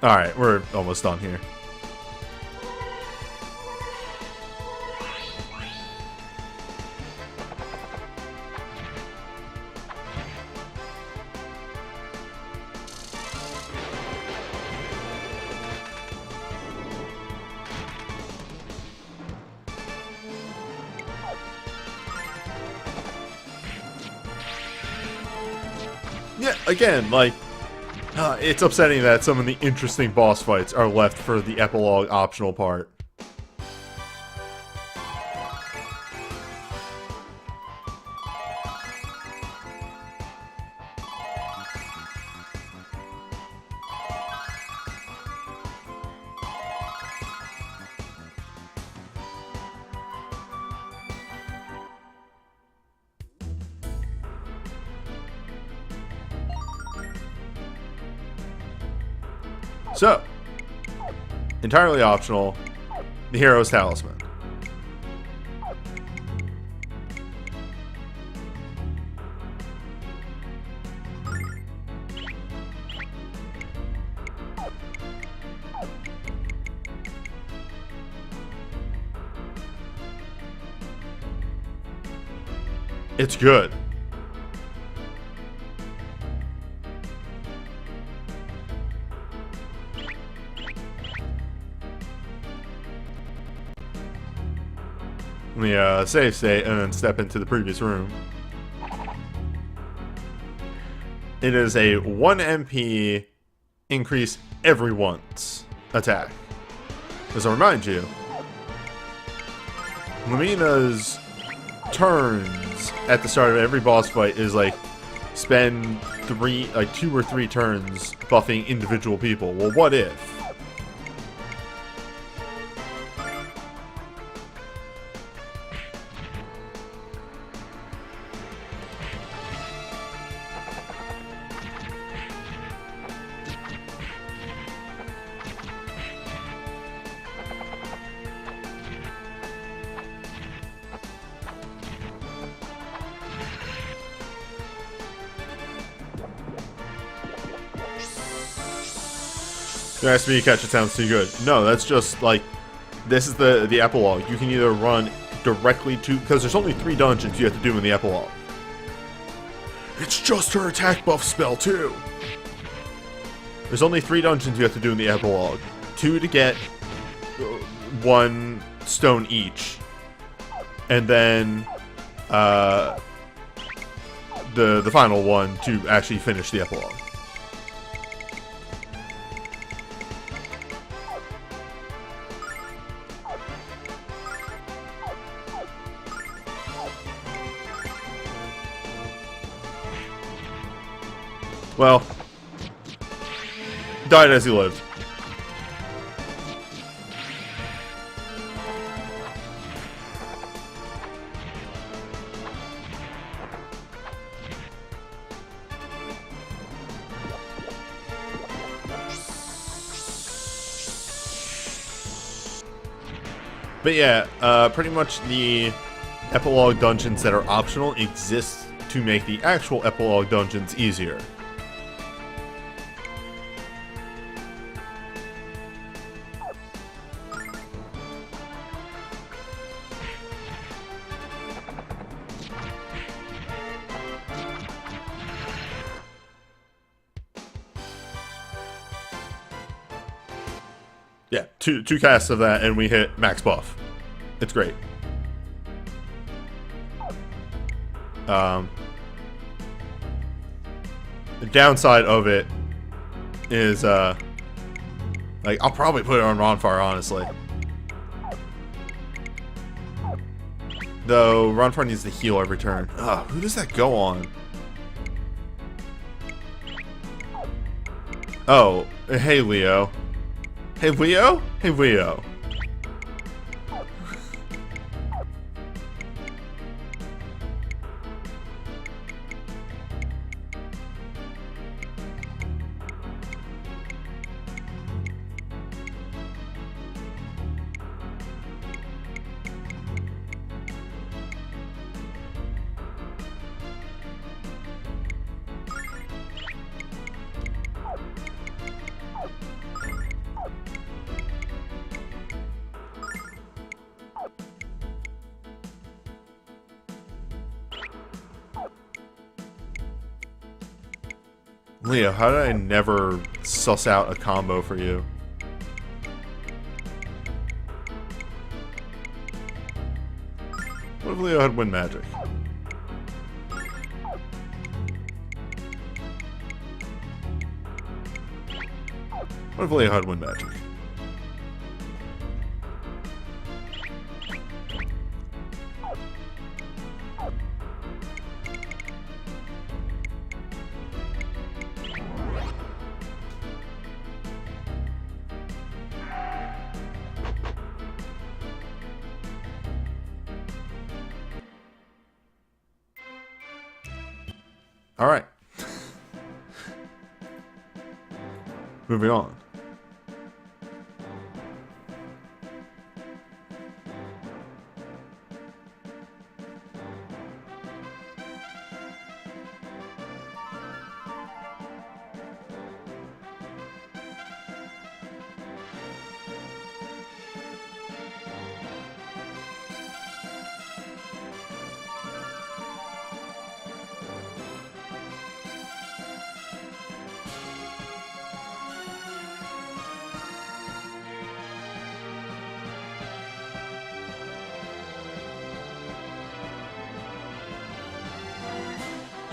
Alright, we're almost done here. Yeah, again, like, it's upsetting that some of the interesting boss fights are left for the epilogue optional part. So, entirely optional, the hero's talisman. It's good. Let me save state and then step into the previous room. It is a 1 MP increase everyone's attack. As I remind you, Lumina's turns at the start of every boss fight is like spend 2 or 3 turns buffing individual people. Well, what if? There has to be a catch. It sounds too good. No, that's just like, this is the epilogue. You can either run directly to, because there's only 3 dungeons you have to do in the epilogue. It's just her attack buff spell too. There's only 3 dungeons you have to do in the epilogue. 2 to get 1 stone each, and then the final one to actually finish the epilogue. Well, died as he lived. But yeah, pretty much the epilogue dungeons that are optional exist to make the actual epilogue dungeons easier. Yeah, two casts of that and we hit max buff. It's great. The downside of it is, like, I'll probably put it on Ronfar, honestly. Though, Ronfar needs to heal every turn. Ugh, who does that go on? Oh, hey, Leo. Hey, Leo? Hey, Leo. Leo, how did I never suss out a combo for you? What if Leo had wind magic? Hopefully I had wind magic. All right. Moving on.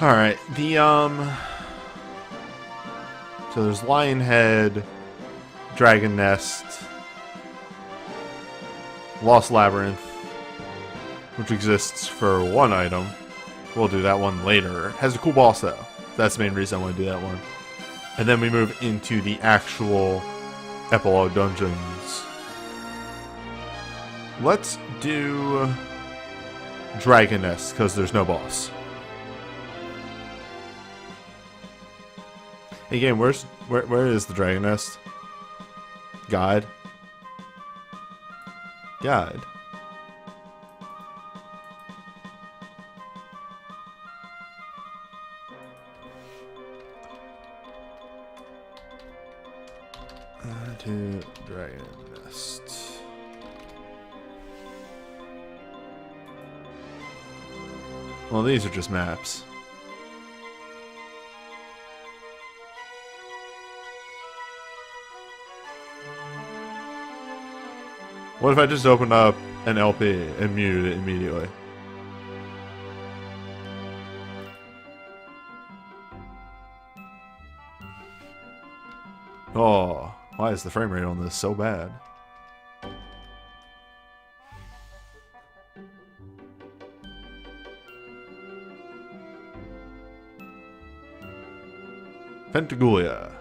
Alright, so there's Lionhead, Dragon Nest, Lost Labyrinth, which exists for one item. We'll do that one later. It has a cool boss though. That's the main reason I want to do that one. And then we move into the actual Epilogue dungeons. Let's do Dragon Nest, because there's no boss. Hey game, where is the Dragon Nest? Guide. Guide. To Dragon Nest. Well, these are just maps. What if I just open up an LP and mute it immediately? Oh, why is the frame rate on this so bad? Pentagoulia.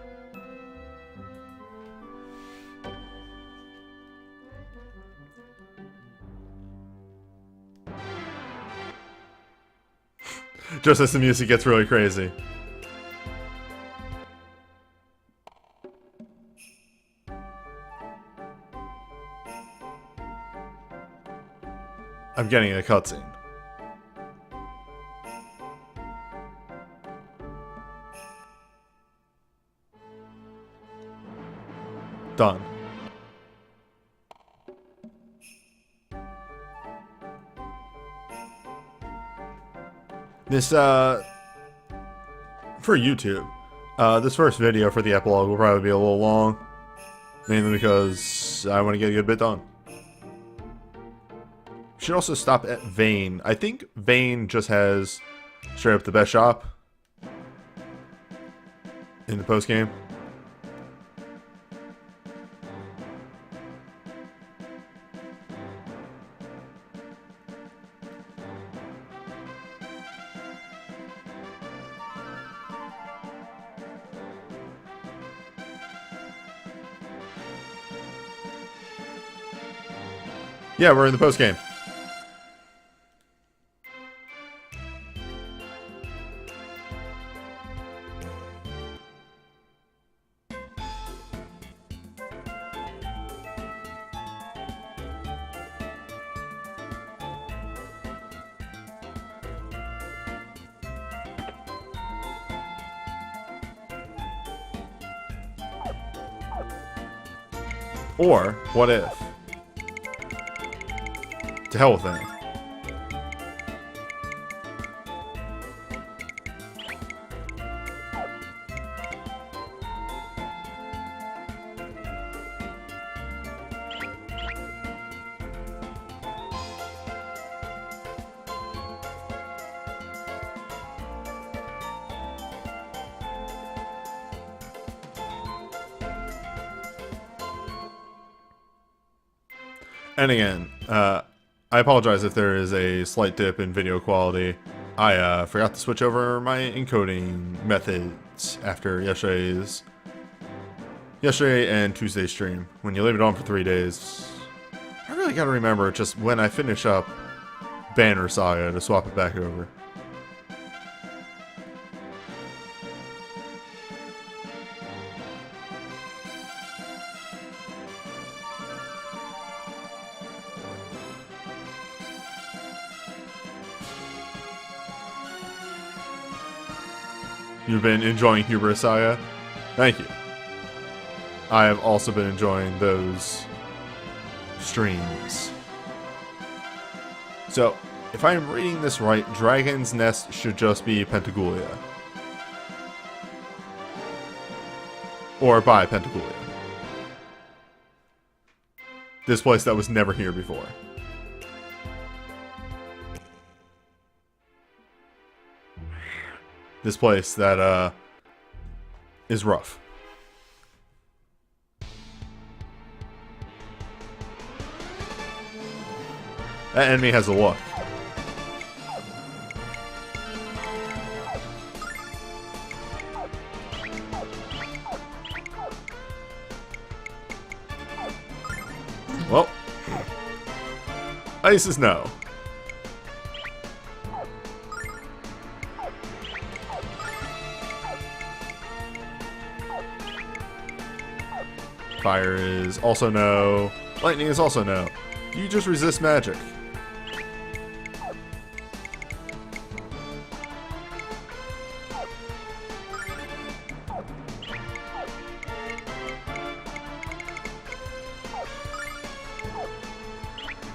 Just as the music gets really crazy. I'm getting a cutscene. Done. This, for YouTube, this first video for the epilogue will probably be a little long, mainly because I want to get a good bit done. Should also stop at Vane. I think Vane just has straight up the best shop in the post game. Yeah, we're in the post game. Or, what if? To hell with that. And again, I apologize if there is a slight dip in video quality. I forgot to switch over my encoding methods after yesterday and Tuesday's stream. When you leave it on for 3 days, I really gotta remember just when I finish up Banner Saga to swap it back over. You've been enjoying Hubris Saga? Thank you. I have also been enjoying those streams. So, if I am reading this right, Dragon's Nest should just be Pentagoulia. Or by Pentagoulia. This place that was never here before. This place that, is rough. That enemy has a look. Well, ice is no. Fire is also no. Lightning is also no. You just resist magic.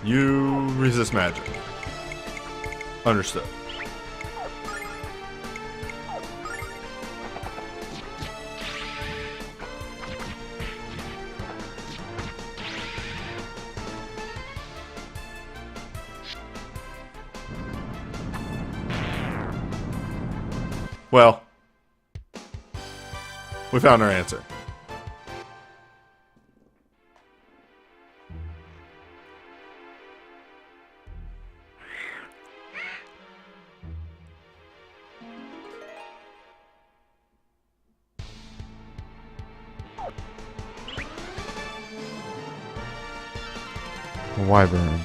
You resist magic. Understood. Well, we found our answer. Wyvern.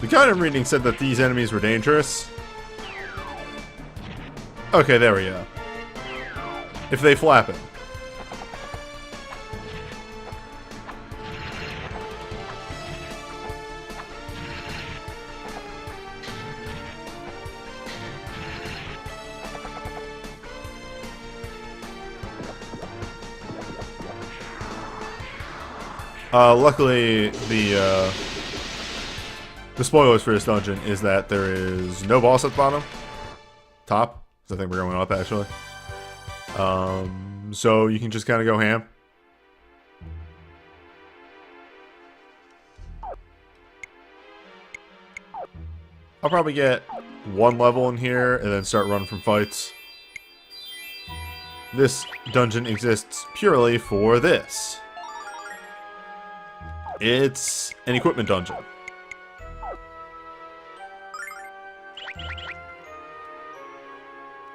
The guide I'm reading said that these enemies were dangerous. Okay, there we go. If they flap it. Luckily, the spoilers for this dungeon is that there is no boss at the bottom. Top. So I think we're going up, actually. So you can just kind of go ham. I'll probably get one level in here and then start running from fights. This dungeon exists purely for this. It's an equipment dungeon.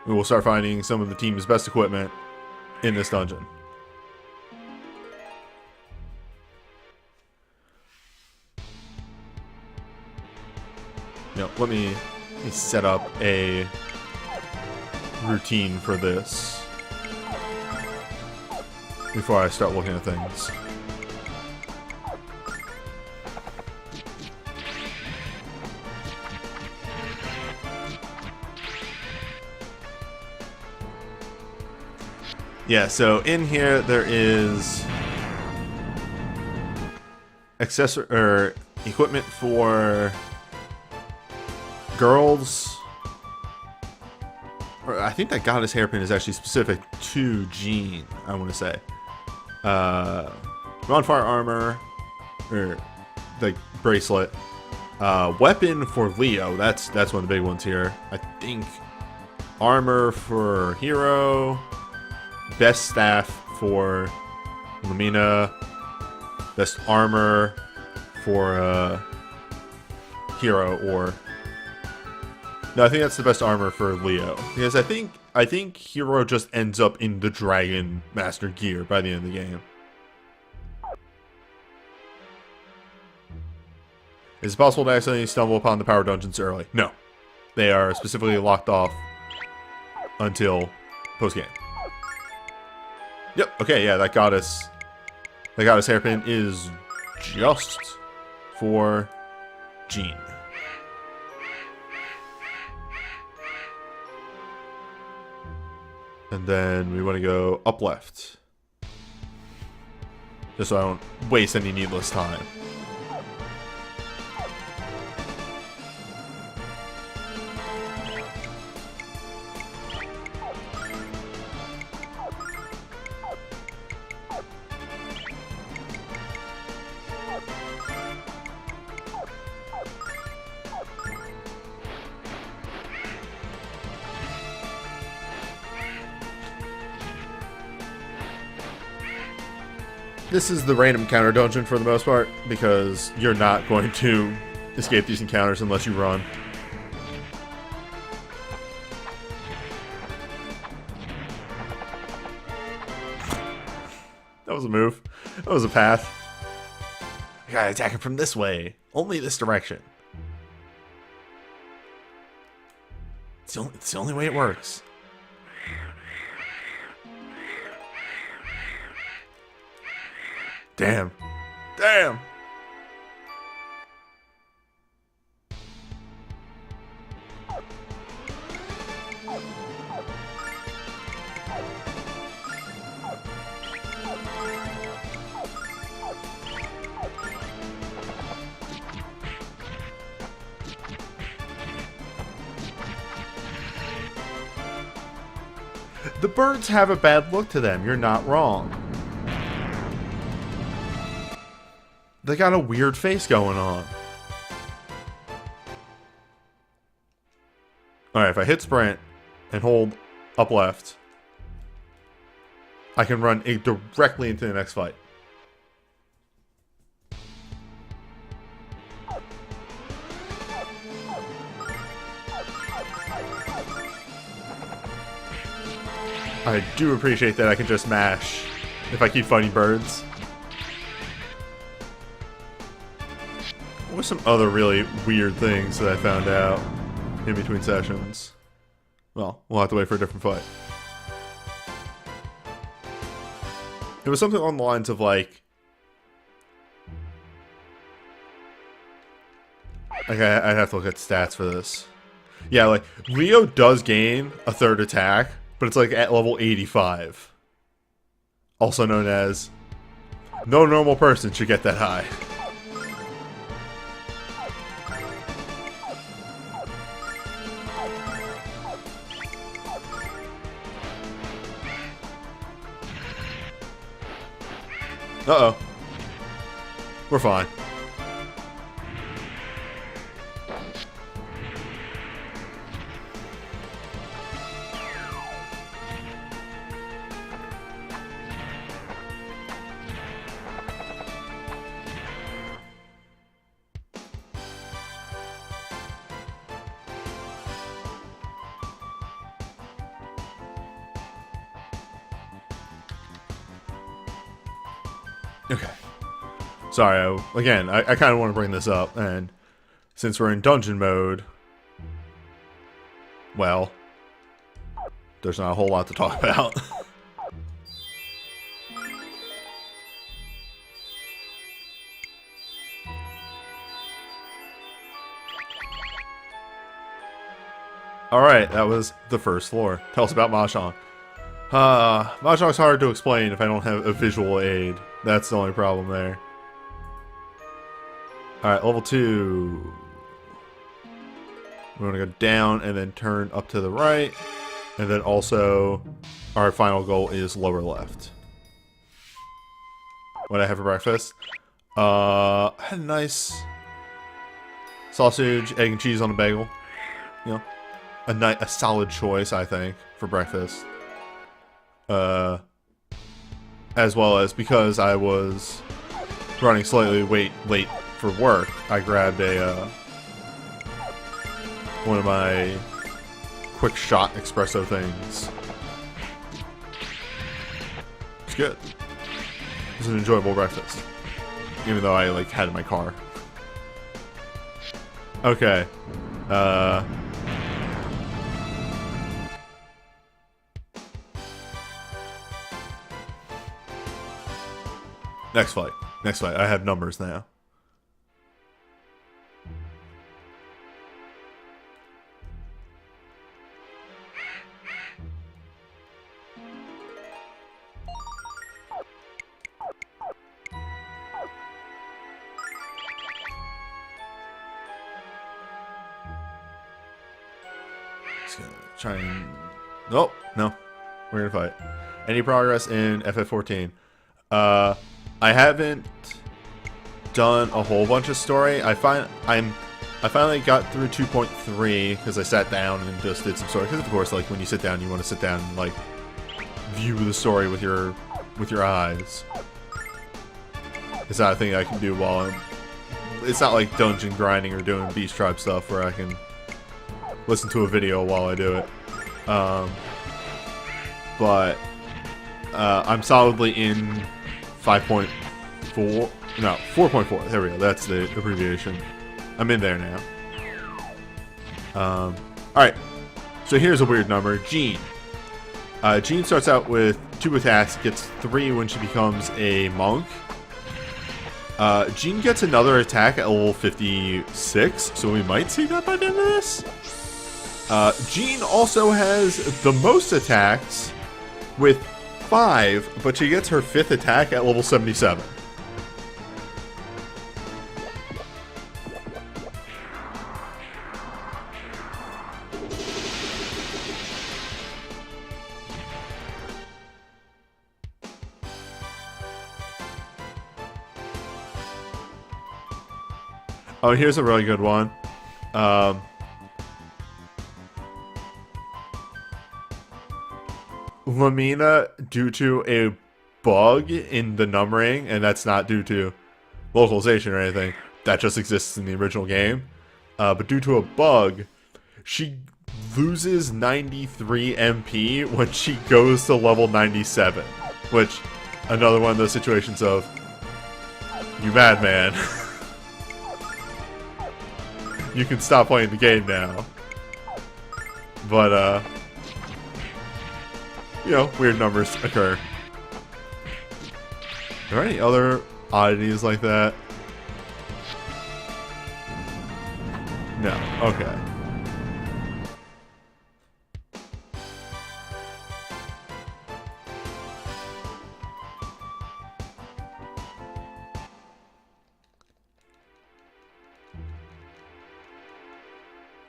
We will start finding some of the team's best equipment in this dungeon. Let me set up a routine for this before I start looking at things. Yeah, so in here there is accessory or equipment for girls. Or I think that goddess hairpin is actually specific to Jean, I want to say. Bonfire armor, or the bracelet. Weapon for Leo, that's one of the big ones here. I think armor for Hero, best staff for Lumina, best armor for Hero, or no, I think that's the best armor for Leo, because I think Hero just ends up in the Dragon Master gear by the end of the game. Is it possible to accidentally stumble upon the power dungeons early? No. They are specifically locked off until post-game. Yep, okay, yeah, that goddess hairpin is just for Jean. And then we want to go up left. Just so I don't waste any needless time. This is the random counter dungeon for the most part, because you're not going to escape these encounters unless you run. That was a move. That was a path. I gotta attack him from this way. Only this direction. It's the only way it works. Damn. Damn. The birds have a bad look to them. You're not wrong. They got a weird face going on. Alright, if I hit sprint and hold up left, I can run directly into the next fight. I do appreciate that I can just mash if I keep fighting birds. What were some other really weird things that I found out in between sessions? Well, we'll have to wait for a different fight. It was something along the lines of like... Okay, I'd have to look at stats for this. Yeah, like, Leo does gain a third attack, but it's like at level 85. Also known as... No normal person should get that high. Uh-oh. We're fine. Okay. Sorry, again, I kind of want to bring this up, and since we're in dungeon mode, well, there's not a whole lot to talk about. Alright, that was the first floor. Tell us about Mahjong. Mahjong's hard to explain if I don't have a visual aid. That's the only problem there. Alright, level 2. We're going to go down and then turn up to the right. And then also, our final goal is lower left. What did I have for breakfast? I had a nice sausage, egg, and cheese on a bagel. You know, a solid choice, I think, for breakfast. As well as because I was running slightly late for work, I grabbed a one of my quick shot espresso things. It's good. It was an enjoyable breakfast, even though I like had it in my car. Okay. Next fight. Next fight. I have numbers now. Just gonna try and... Nope. No. We're gonna fight. Any progress in FF14? I haven't done a whole bunch of story. I finally got through 2.3 because I sat down and just did some story. Because of course, like when you sit down, you want to sit down and like view the story with your eyes. It's not a thing I can do while I'm. It's not like dungeon grinding or doing Beast Tribe stuff where I can listen to a video while I do it. But I'm solidly in 5.4. No, 4.4. There we go. That's the abbreviation. I'm in there now. Alright. So here's a weird number. Jean. Jean starts out with 2 attacks, gets 3 when she becomes a monk. Jean gets another attack at level 56, so we might see that by the end of this. Jean also has the most attacks with 5, but she gets her 5th attack at level 77. Oh, here's a really good one. Lamina, due to a bug in the numbering, and that's not due to localization or anything, that just exists in the original game. But due to a bug, she loses 93 MP when she goes to level 97. Which, another one of those situations of, you madman. You can stop playing the game now. But, you know, weird numbers occur. Are there any other oddities like that? No. Okay.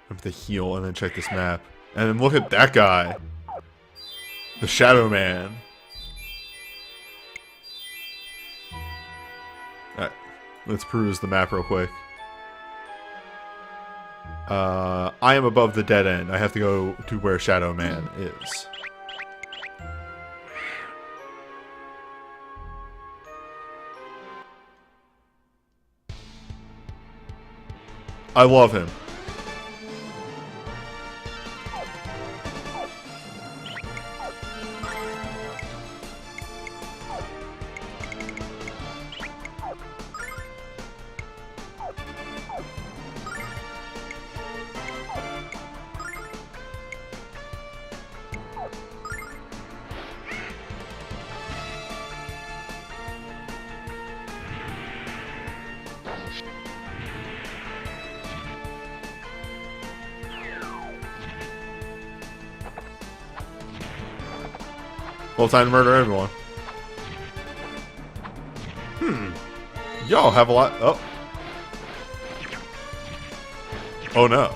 I have to heal and then check this map. And then look at that guy. The Shadow Man. Alright, let's peruse the map real quick. I am above the dead end. I have to go to where Shadow Man is. I love him. Well, time to murder everyone. Y'all have a lot. Oh. Oh no.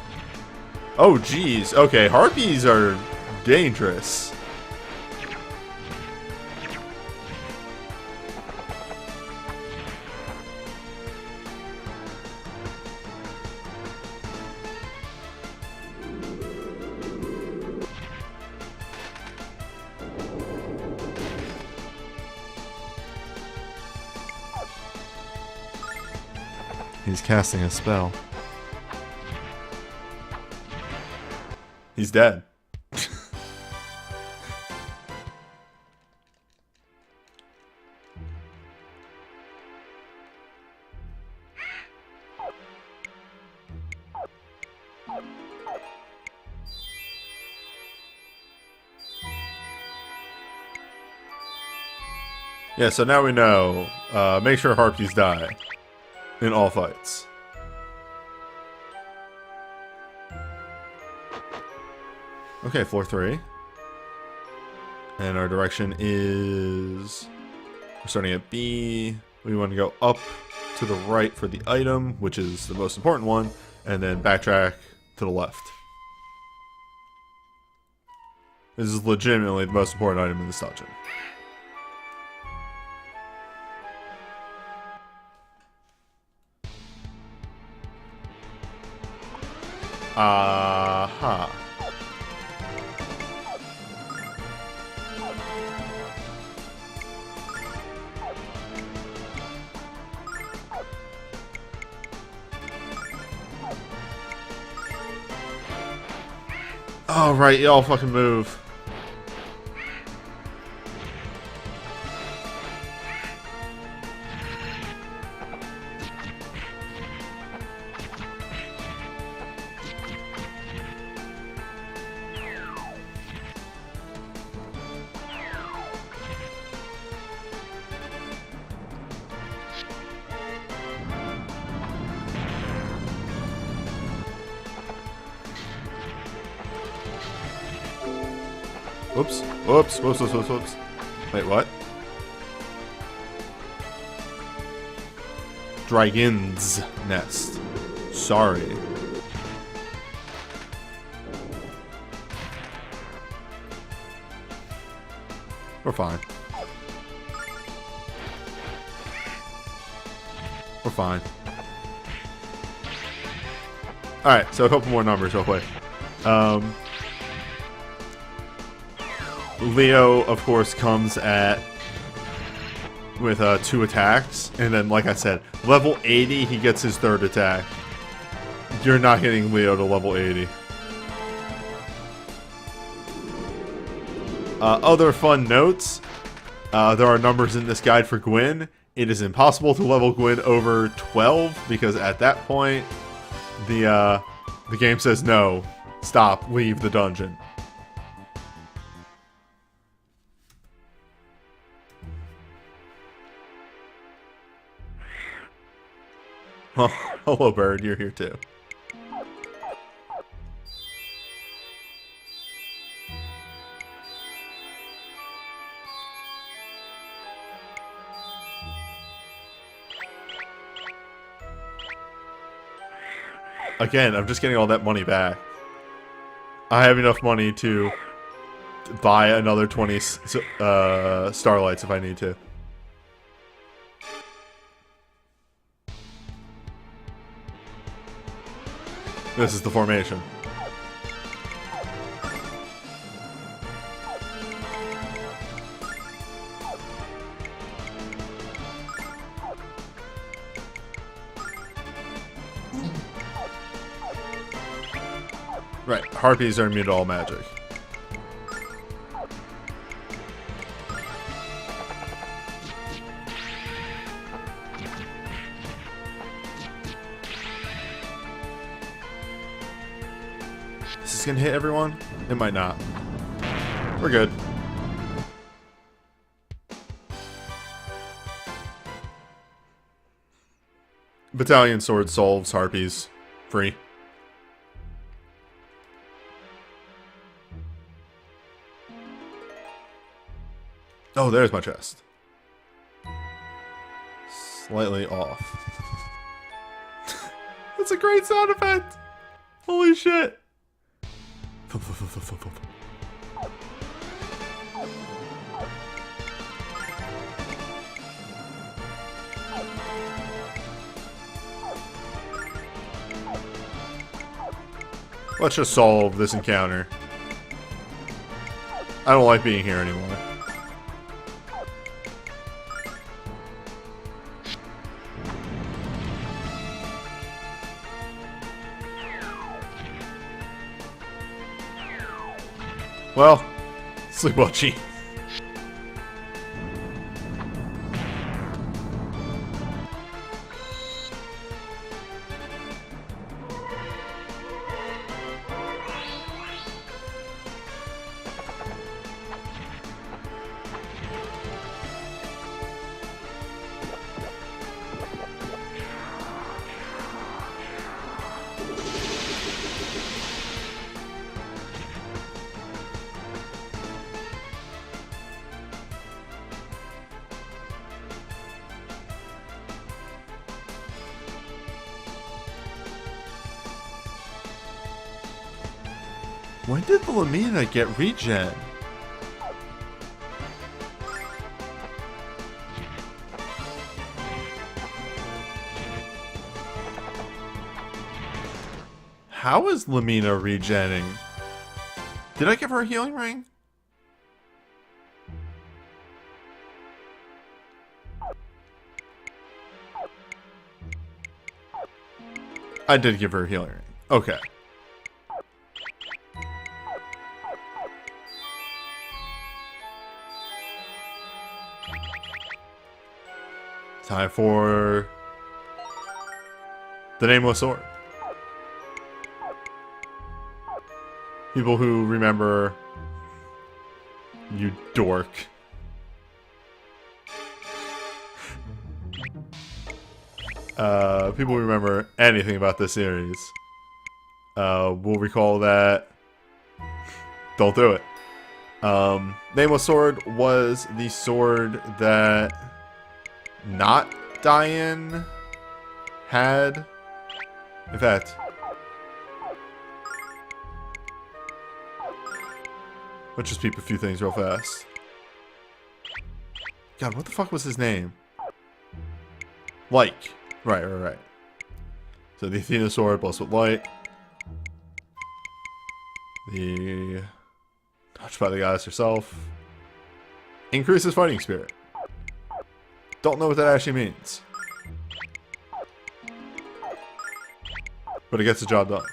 Oh geez. Okay, harpies are dangerous. He's casting a spell. He's dead. Yeah, so now we know. Make sure harpies die in all fights. Okay, floor 3. And our direction is... We're starting at B. We want to go up to the right for the item, which is the most important one, and then backtrack to the left. This is legitimately the most important item in this dungeon. Aha. Oh, right, y'all fucking move. Whoops. Whoops. Whoops. Whoops. Whoops. Whoops. Wait, what? Dragon's nest. Sorry. We're fine. We're fine. Alright, so a couple more numbers real quick. Leo, of course, comes at with 2 attacks, and then, like I said, level 80, he gets his 3rd attack. You're not getting Leo to level 80. Other fun notes, there are numbers in this guide for Gwyn. It is impossible to level Gwyn over 12, because at that point, the game says no, stop, leave the dungeon. Oh, hello, bird. You're here too. Again, I'm just getting all that money back. I have enough money to buy another 20 starlights if I need to. This is the formation. Right, harpies are immune to all magic. Is this gonna hit everyone? It might not. We're good. Battalion sword solves harpies. Free. Oh, there's my chest. Slightly off. That's a great sound effect! Holy shit. Let's just solve this encounter. I don't like being here anymore. Well, sleep well, Chi. When did the Lumina get regen? How is Lumina regenning? Did I give her a healing ring? I did give her a healing ring. Okay. Time for the Nameless Sword. People who remember, you dork. People who remember anything about this series will recall that. Don't do it. Nameless Sword was the sword that not Diane had. In fact, let's just peep a few things real fast. God, what the fuck was his name? Like. Right. So the Athena sword, blessed with light. The touched by the goddess herself. Increases fighting spirit. Don't know what that actually means. But it gets the job done.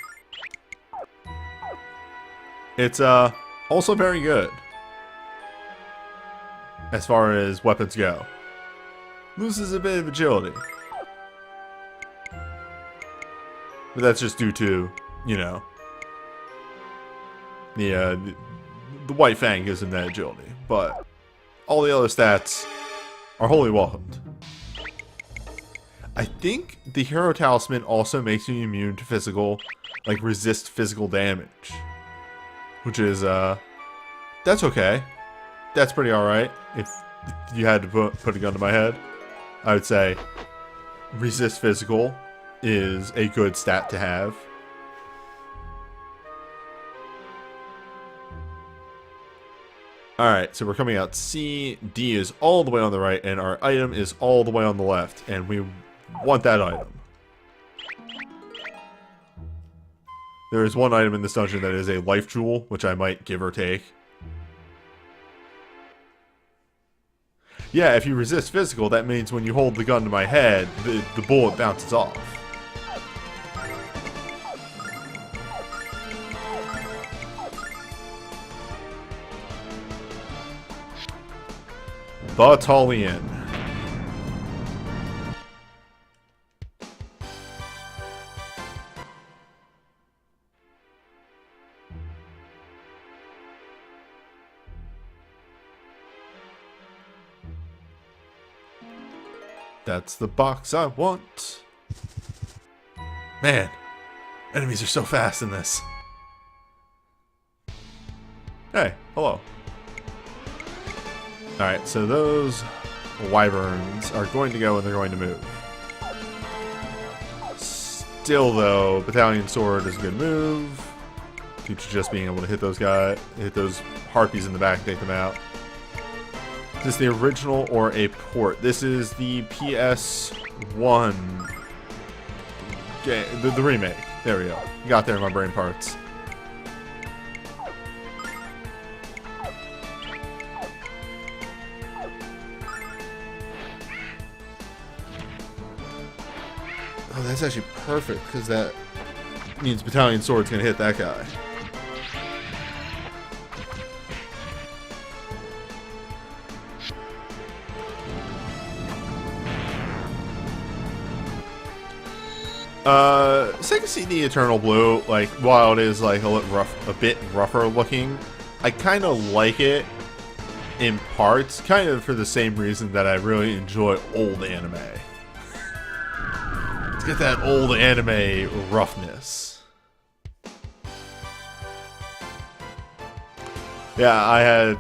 It's also very good as far as weapons go. Loses a bit of agility. But that's just due to, you know, the White Fang gives him that agility. But all the other stats are wholly welcomed. I think the Hero Talisman also makes you immune to physical, like resist physical damage. Which is, that's okay. That's pretty alright. If you had to put a gun to my head, I would say resist physical is a good stat to have. Alright, so we're coming out C, D is all the way on the right, and our item is all the way on the left, and we want that item. There is one item in this dungeon that is a life jewel, which I might give or take. Yeah, if you resist physical, that means when you hold the gun to my head, the bullet bounces off. Battalion. That's the box I want. Man, enemies are so fast in this. Hey, hello. Alright, so those wyverns are going to go and they're going to move. Still, though, Battalion Sword is a good move. Due to just being able to hit those harpies in the back and take them out. Is this the original or a port? This is the PS1 game, the remake. There we go. Got there in my brain parts. Oh, that's actually perfect, because that means Battalion Sword's gonna hit that guy. Sega CD Eternal Blue, like, while it is like a bit rougher looking, I kind of like it in parts, kind of for the same reason that I really enjoy old anime. Let's get that old anime roughness. Yeah, I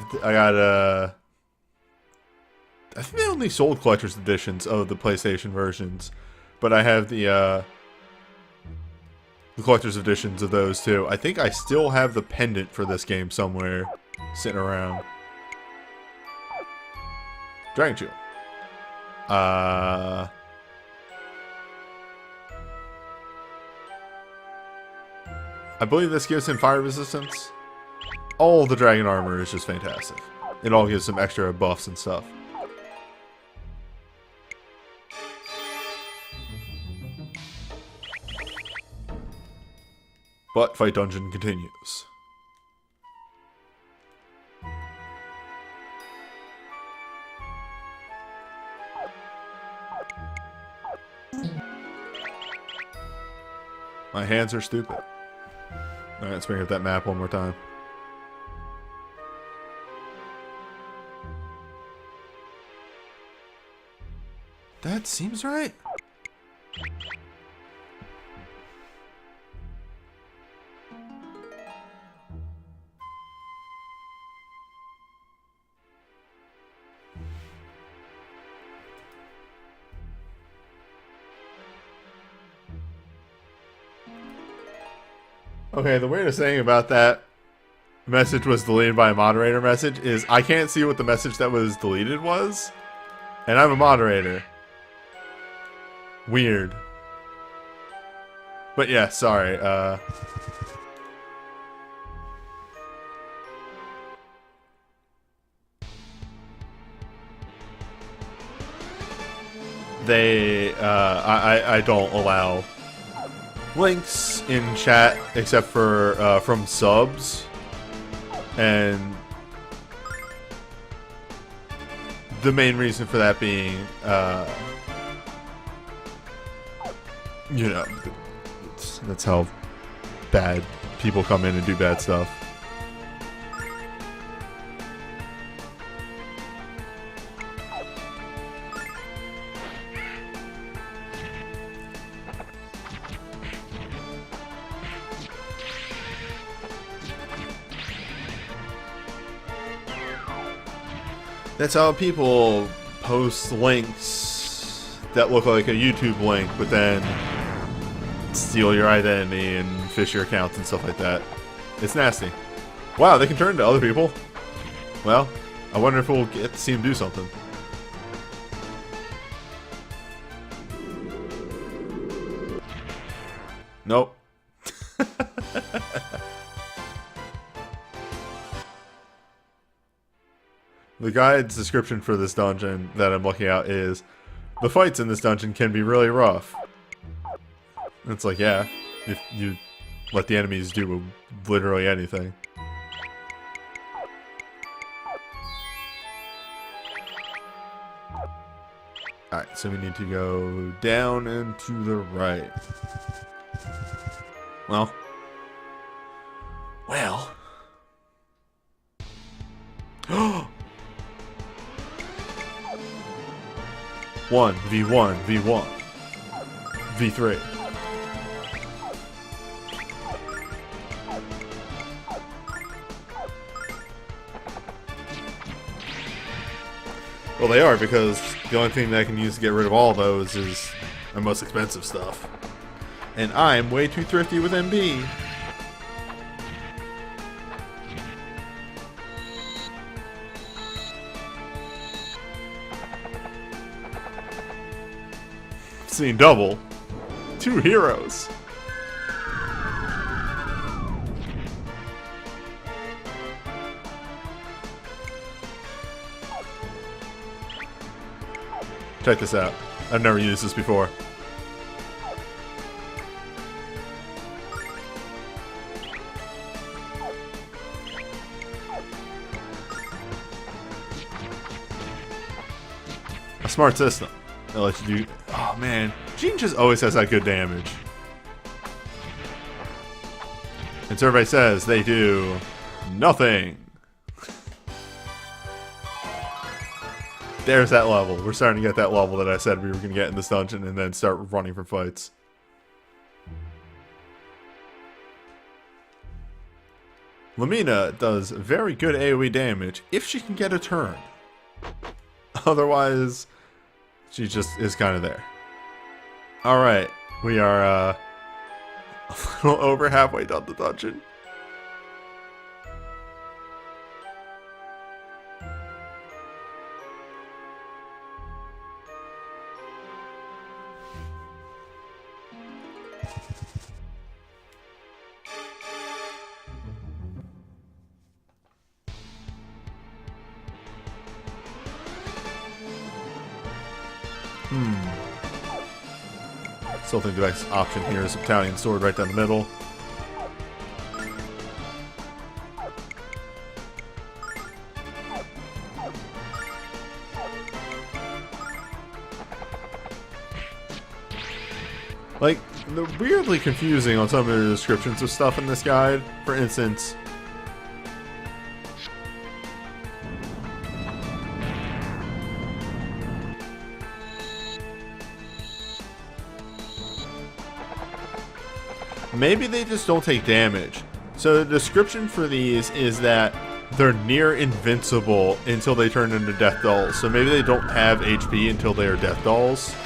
think they only sold collector's editions of the PlayStation versions, but I have the collector's editions of those too. I think I still have the pendant for this game somewhere sitting around. Dragon Shield. I believe this gives him fire resistance. All the dragon armor is just fantastic. It all gives some extra buffs and stuff. But Fight Dungeon continues. My hands are stupid. Alright, let's bring up that map one more time. That seems right. Okay, the weirdest thing about that message was deleted by a moderator message is I can't see what the message that was deleted was, and I'm a moderator. Weird. But yeah, sorry. I don't allow links in chat except for from subs, and the main reason for that being you know, that's how bad people come in and do bad stuff. That's how people post links that look like a YouTube link, but then steal your identity and fish your accounts and stuff like that. It's nasty. Wow, they can turn to other people. Well, I wonder if we'll get to see them do something. Nope. The guide's description for this dungeon that I'm looking at is, the fights in this dungeon can be really rough. And it's like, yeah, if you let the enemies do literally anything. Alright, so we need to go down and to the right. Well. 1v1, v1, v3. Well, they are, because the only thing that I can use to get rid of all those is my most expensive stuff. And I'm way too thrifty with MB. Seeing double. 2 heroes. Check this out. I've never used this before. A smart system. That lets you do... Oh man, Jean just always has that good damage. And survey says they do nothing. There's that level. We're starting to get that level that I said we were going to get in this dungeon and then start running from fights. Lumina does very good AoE damage if she can get a turn. Otherwise, she just is kind of there. Alright, we are a little over halfway done the dungeon. Still think the best option here is a battalion sword right down the middle. Like, they're weirdly confusing on some of the descriptions of stuff in this guide. For instance, maybe they just don't take damage. So the description for these is that they're near invincible until they turn into death dolls. So maybe they don't have HP until they are death dolls.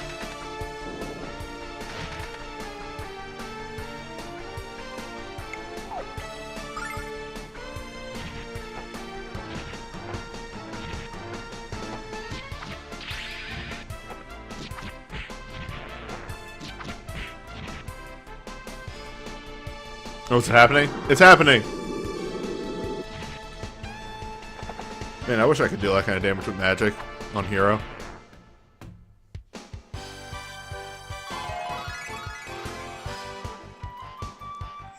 Oh, is it happening? It's happening! Man, I wish I could deal that kind of damage with magic on Hero.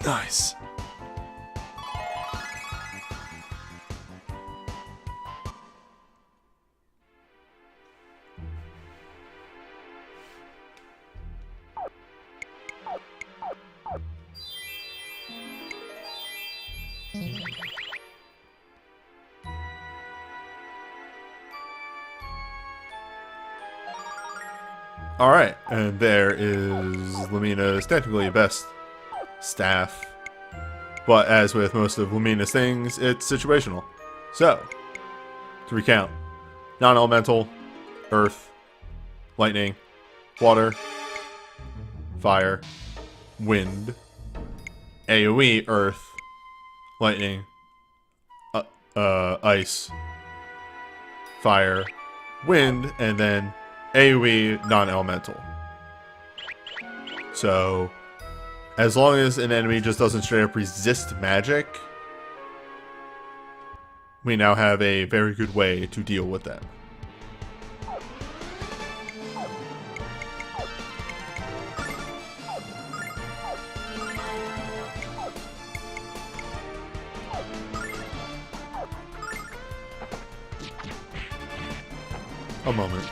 Nice. Alright, and there is Lumina's technically best staff. But as with most of Lumina's things, it's situational. So, to recount, non-elemental, earth, lightning, water, fire, wind, AoE, earth, lightning, ice, fire, wind, and then AoE non-elemental. So, as long as an enemy just doesn't straight up resist magic, we now have a very good way to deal with them. A moment.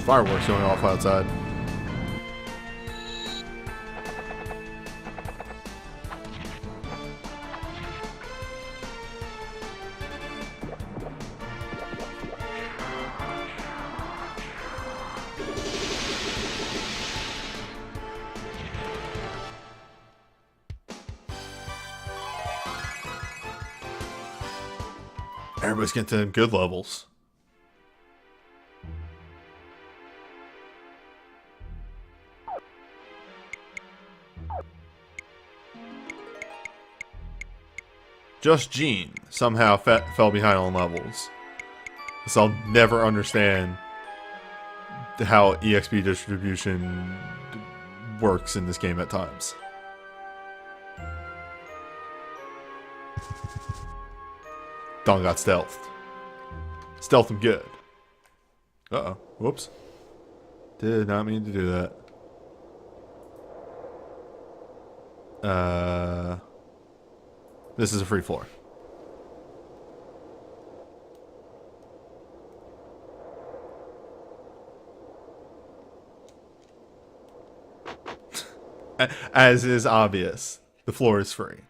Fireworks going off outside. Everybody's getting to good levels. Just Gene somehow fell behind on levels. So I'll never understand how EXP distribution works in this game at times. Don got stealthed. Stealth him good. Uh-oh. Whoops. Did not mean to do that. This is a free floor. As is obvious, the floor is free.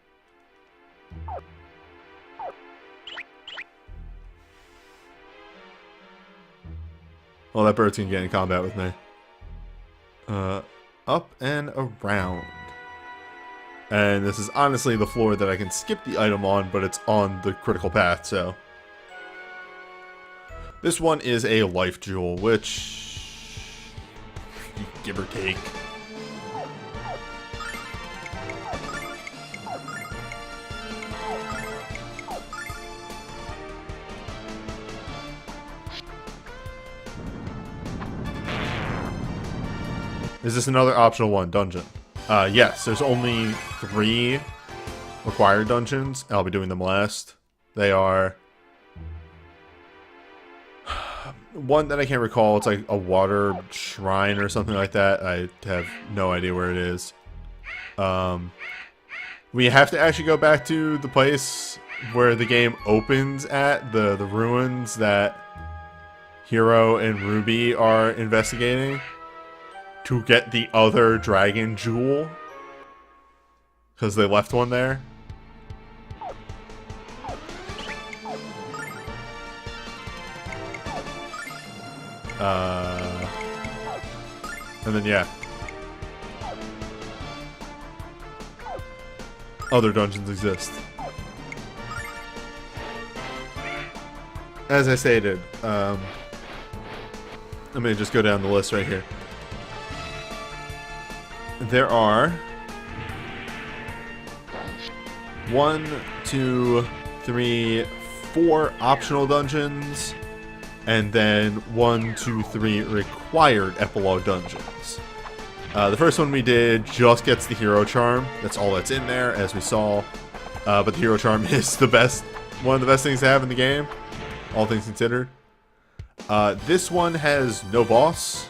Well, that bird's gonna get in combat with me. Up and around. And this is honestly the floor that I can skip the item on, but it's on the critical path, so. This one is a life jewel, which, give or take. Is this another optional one? Dungeon. Yes, there's only 3 required dungeons. I'll be doing them last. They are... one that I can't recall. It's like a water shrine or something like that. I have no idea where it is. We have to actually go back to the place where the game opens at. The ruins that Hero and Ruby are investigating. To get the other dragon jewel. Because they left one there. And then, yeah. Other dungeons exist. As I stated, I'm going to just go down the list right here. There are 1, 2, 3, 4 optional dungeons, and then 1, 2, 3 required epilogue dungeons. The first one we did just gets the hero charm. That's all that's in there, as we saw. But the hero charm is the best, one of the best things to have in the game, all things considered. This one has no boss.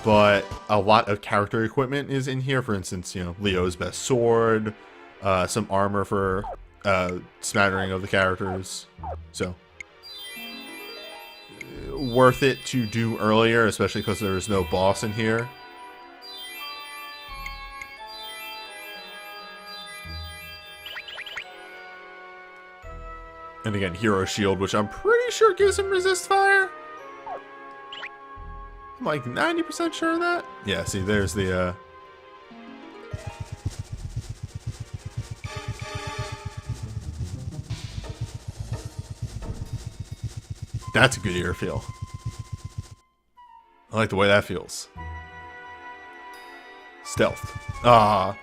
But a lot of character equipment is in here. For instance, you know, Leo's best sword, some armor for smattering of the characters. So, worth it to do earlier, especially because there is no boss in here. And again, Hero Shield, which I'm pretty sure gives him resist fire. I'm like 90% sure of that. Yeah, see, there's the, That's a good ear feel. I like the way that feels. Stealth. Ah.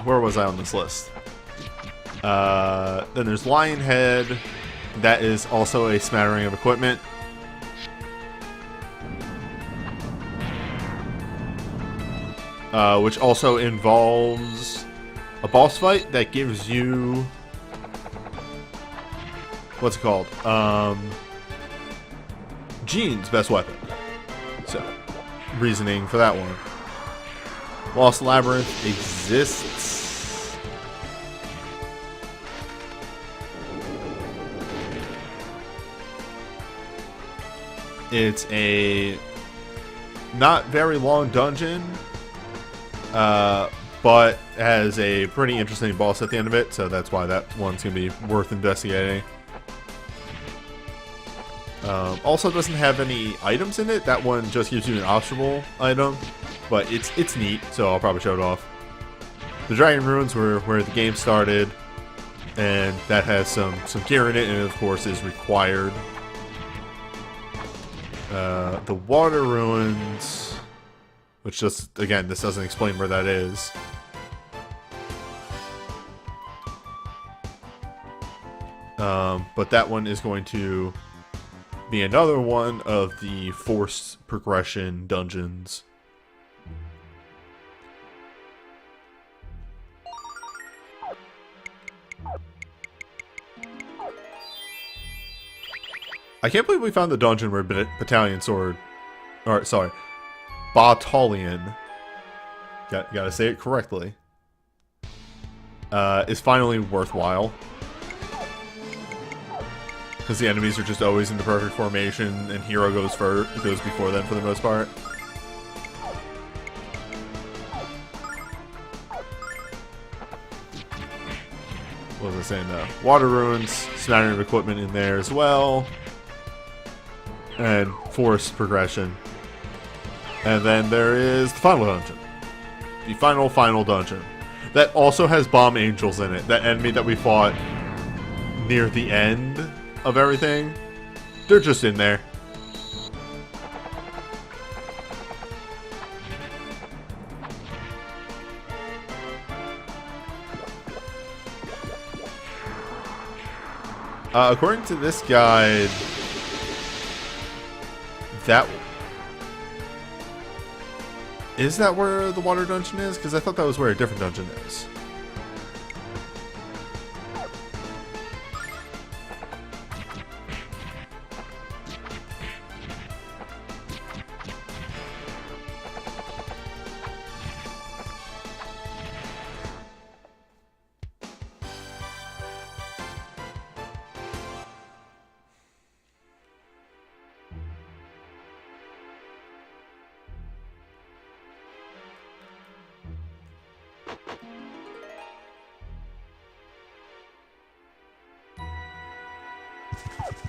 Where was I on this list? Then there's Lionhead. That is also a smattering of equipment. Which also involves a boss fight that gives you... what's it called? Gene's best weapon. So, reasoning for that one. Lost Labyrinth exists. It's a not very long dungeon, but has a pretty interesting boss at the end of it, so that's why that one's going to be worth investigating. Also doesn't have any items in it. That one just gives you an optional item, but it's neat, so I'll probably show it off. The Dragon Ruins were where the game started, and that has some gear in it, and of course is required. The Water Ruins, which just, again, this doesn't explain where that is. But that one is going to be another one of the forced progression dungeons. I can't believe we found the dungeon where Battalion Sword, or sorry, Battalion, gotta say it correctly, is finally worthwhile. Because the enemies are just always in the perfect formation, and Hero goes before them for the most part. What was I saying though? Water Ruins, smattering of equipment in there as well. And forced progression. And then there is the final dungeon. The final dungeon. That also has bomb angels in it. That enemy that we fought near the end of everything. They're just in there. According to this guide, is that where the water dungeon is? Because I thought that was where a different dungeon is.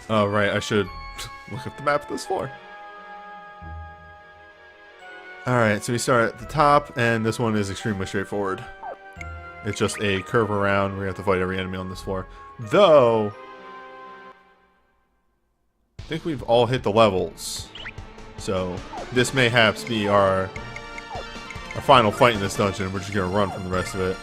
Oh, right, I should look at the map of this floor. Alright, so we start at the top, and this one is extremely straightforward. It's just a curve around, we have to fight every enemy on this floor. Though, I think we've all hit the levels. So, this mayhaps be our final fight in this dungeon, we're just gonna run from the rest of it.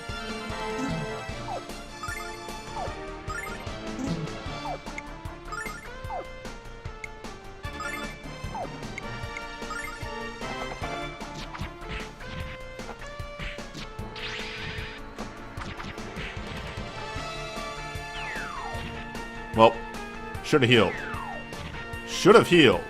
Well, should have healed. Should have healed.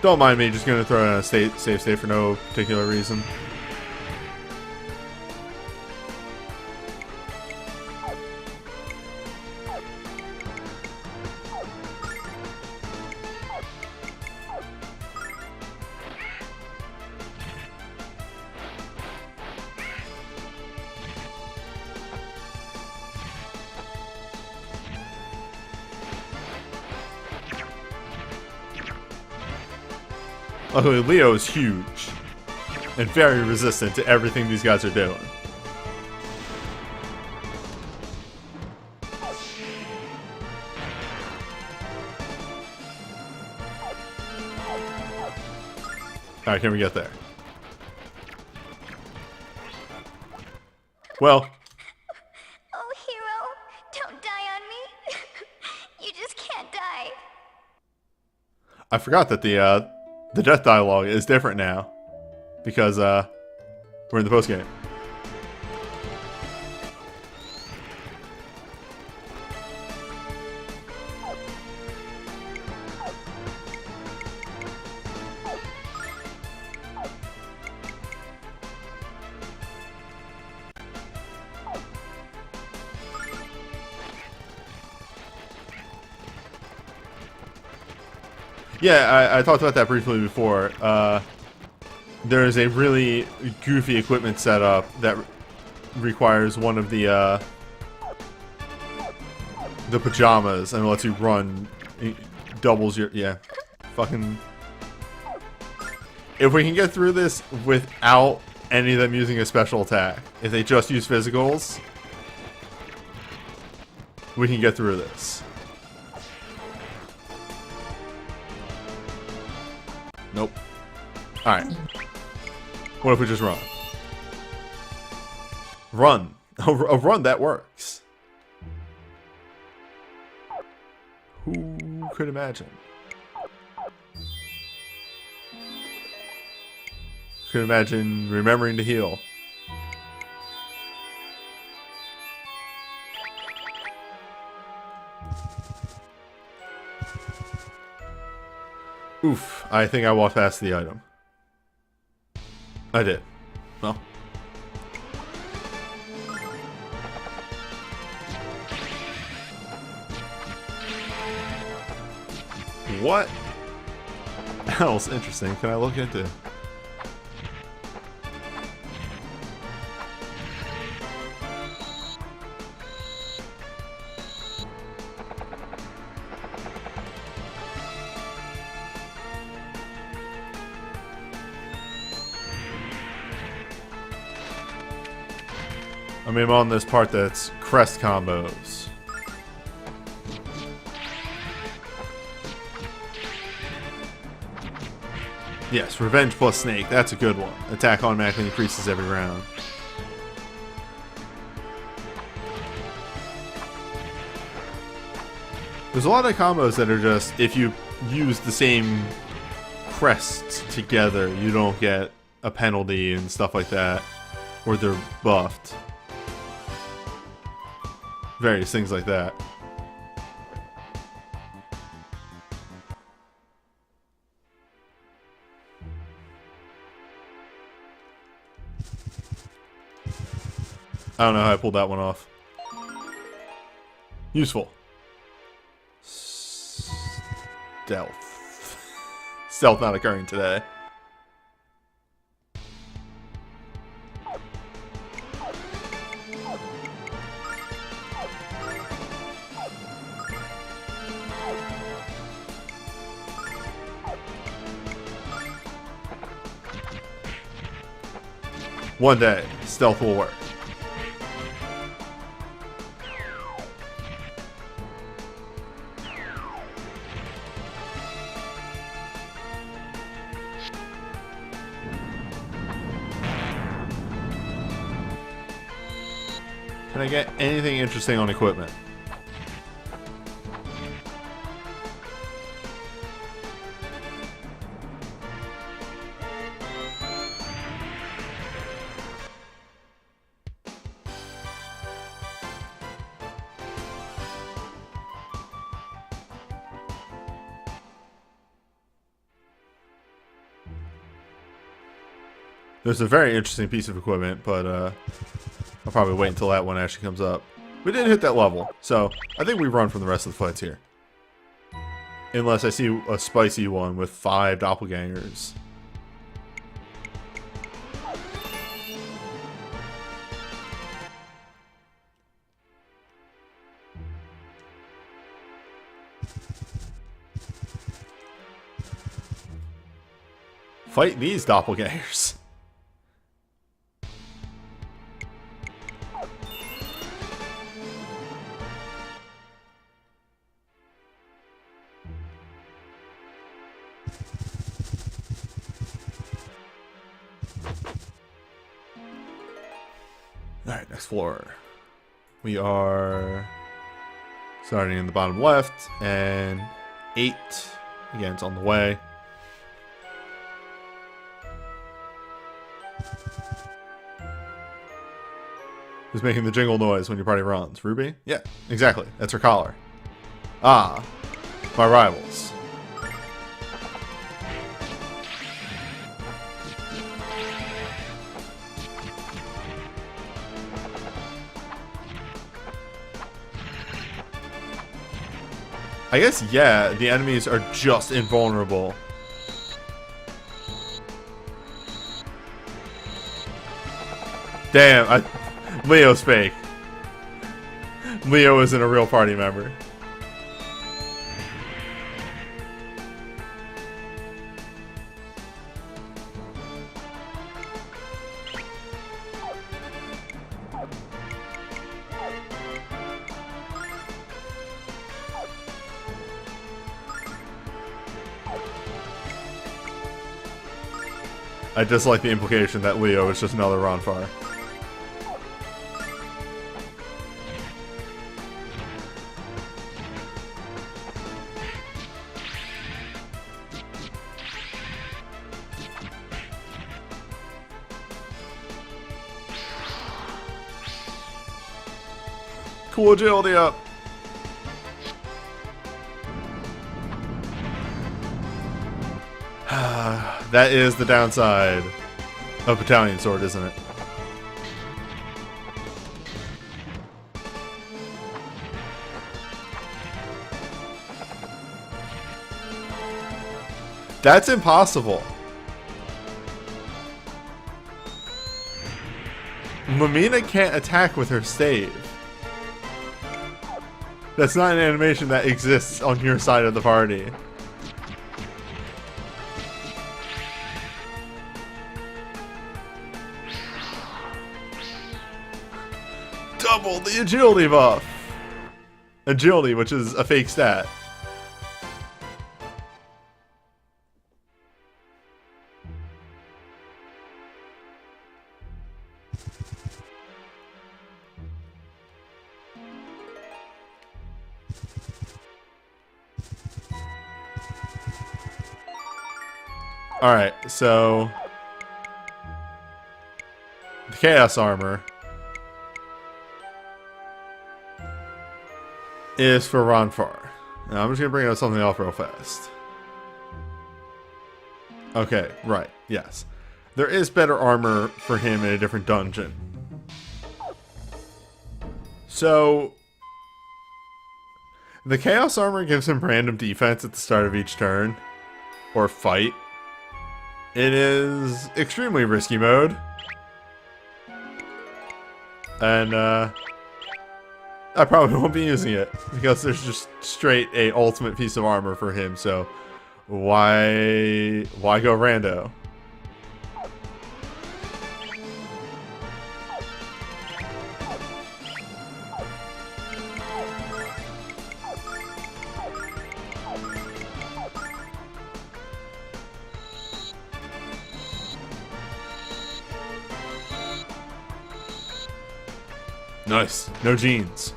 Don't mind me, just gonna throw in a save state for no particular reason. Luckily, Leo is huge and very resistant to everything these guys are doing. Alright, can we get there? Well. Oh, Hero, don't die on me. You just can't die. I forgot that the death dialogue is different now because we're in the post game. Yeah, I talked about that briefly before. There's a really goofy equipment setup that requires one of the pajamas and lets you run. It doubles your... Yeah. Fucking... If we can get through this without any of them using a special attack, if they just use physicals, we can get through this. Nope. Alright. What if we just run? Run. A run that works. Who could imagine? Could imagine remembering to heal. Oof, I think I walked past the item. I did. Well. What else interesting can I look into? I mean, I'm on this part that's crest combos. Yes, Revenge plus Snake. That's a good one. Attack automatically increases every round. There's a lot of combos that are just, if you use the same crests together, you don't get a penalty and stuff like that. Or they're buffed. Various things like that. I don't know how I pulled that one off. Useful. Stealth. Stealth not occurring today. One day, stealth will work. Can I get anything interesting on equipment? There's a very interesting piece of equipment, but I'll probably wait until that one actually comes up. We didn't hit that level, so I think we run from the rest of the fights here. Unless I see a spicy one with 5 doppelgangers. Fight these doppelgangers. Alright, next floor. We are starting in the bottom left, and 8. Again, it's on the way. Who's making the jingle noise when your party runs? Ruby? Yeah, exactly. That's her collar. Ah, my rivals. I guess, yeah, the enemies are just invulnerable. Damn, Leo's fake. Leo isn't a real party member. I just like the implication that Leo is just another Ronfar. Cool agility up. That is the downside of Battalion Sword, isn't it? That's impossible. Mamina can't attack with her stave. That's not an animation that exists on your side of the party. Double the agility buff! Agility, which is a fake stat. Alright, so the Chaos Armor is for Ronfar. Now I'm just gonna bring out something else real fast. Okay, right, yes. There is better armor for him in a different dungeon. So the Chaos Armor gives him random defense at the start of each turn or fight. It is extremely risky mode. And I probably won't be using it because there's just straight a ultimate piece of armor for him, so why go rando? Nice. No jeans.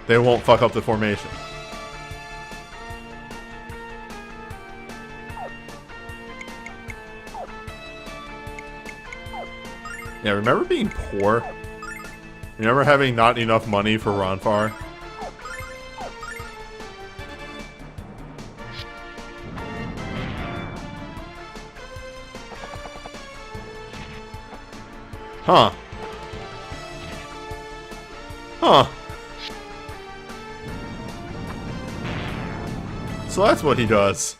They won't fuck up the formation. Yeah, remember being poor? Remember having not enough money for Ronfar? Huh. Huh. So that's what he does.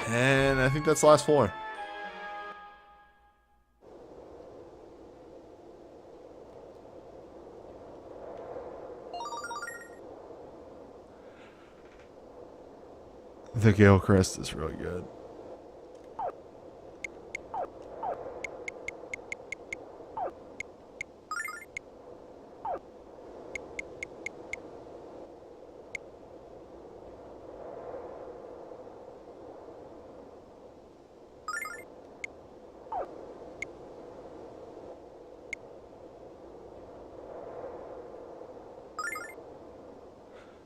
And I think that's the last floor. The Gale Crest is really good.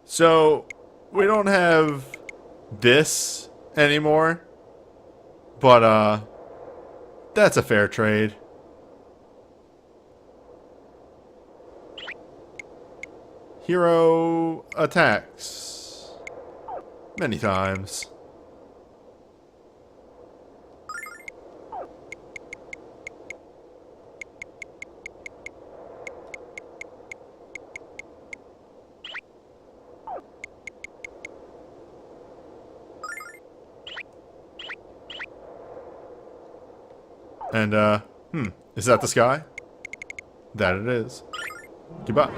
So, we don't have this anymore, but that's a fair trade. hero attacks many times. And, is that the sky? That it is. Goodbye.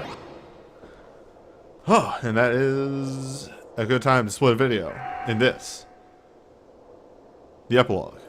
Oh, and that is a good time to split a video in this. The epilogue.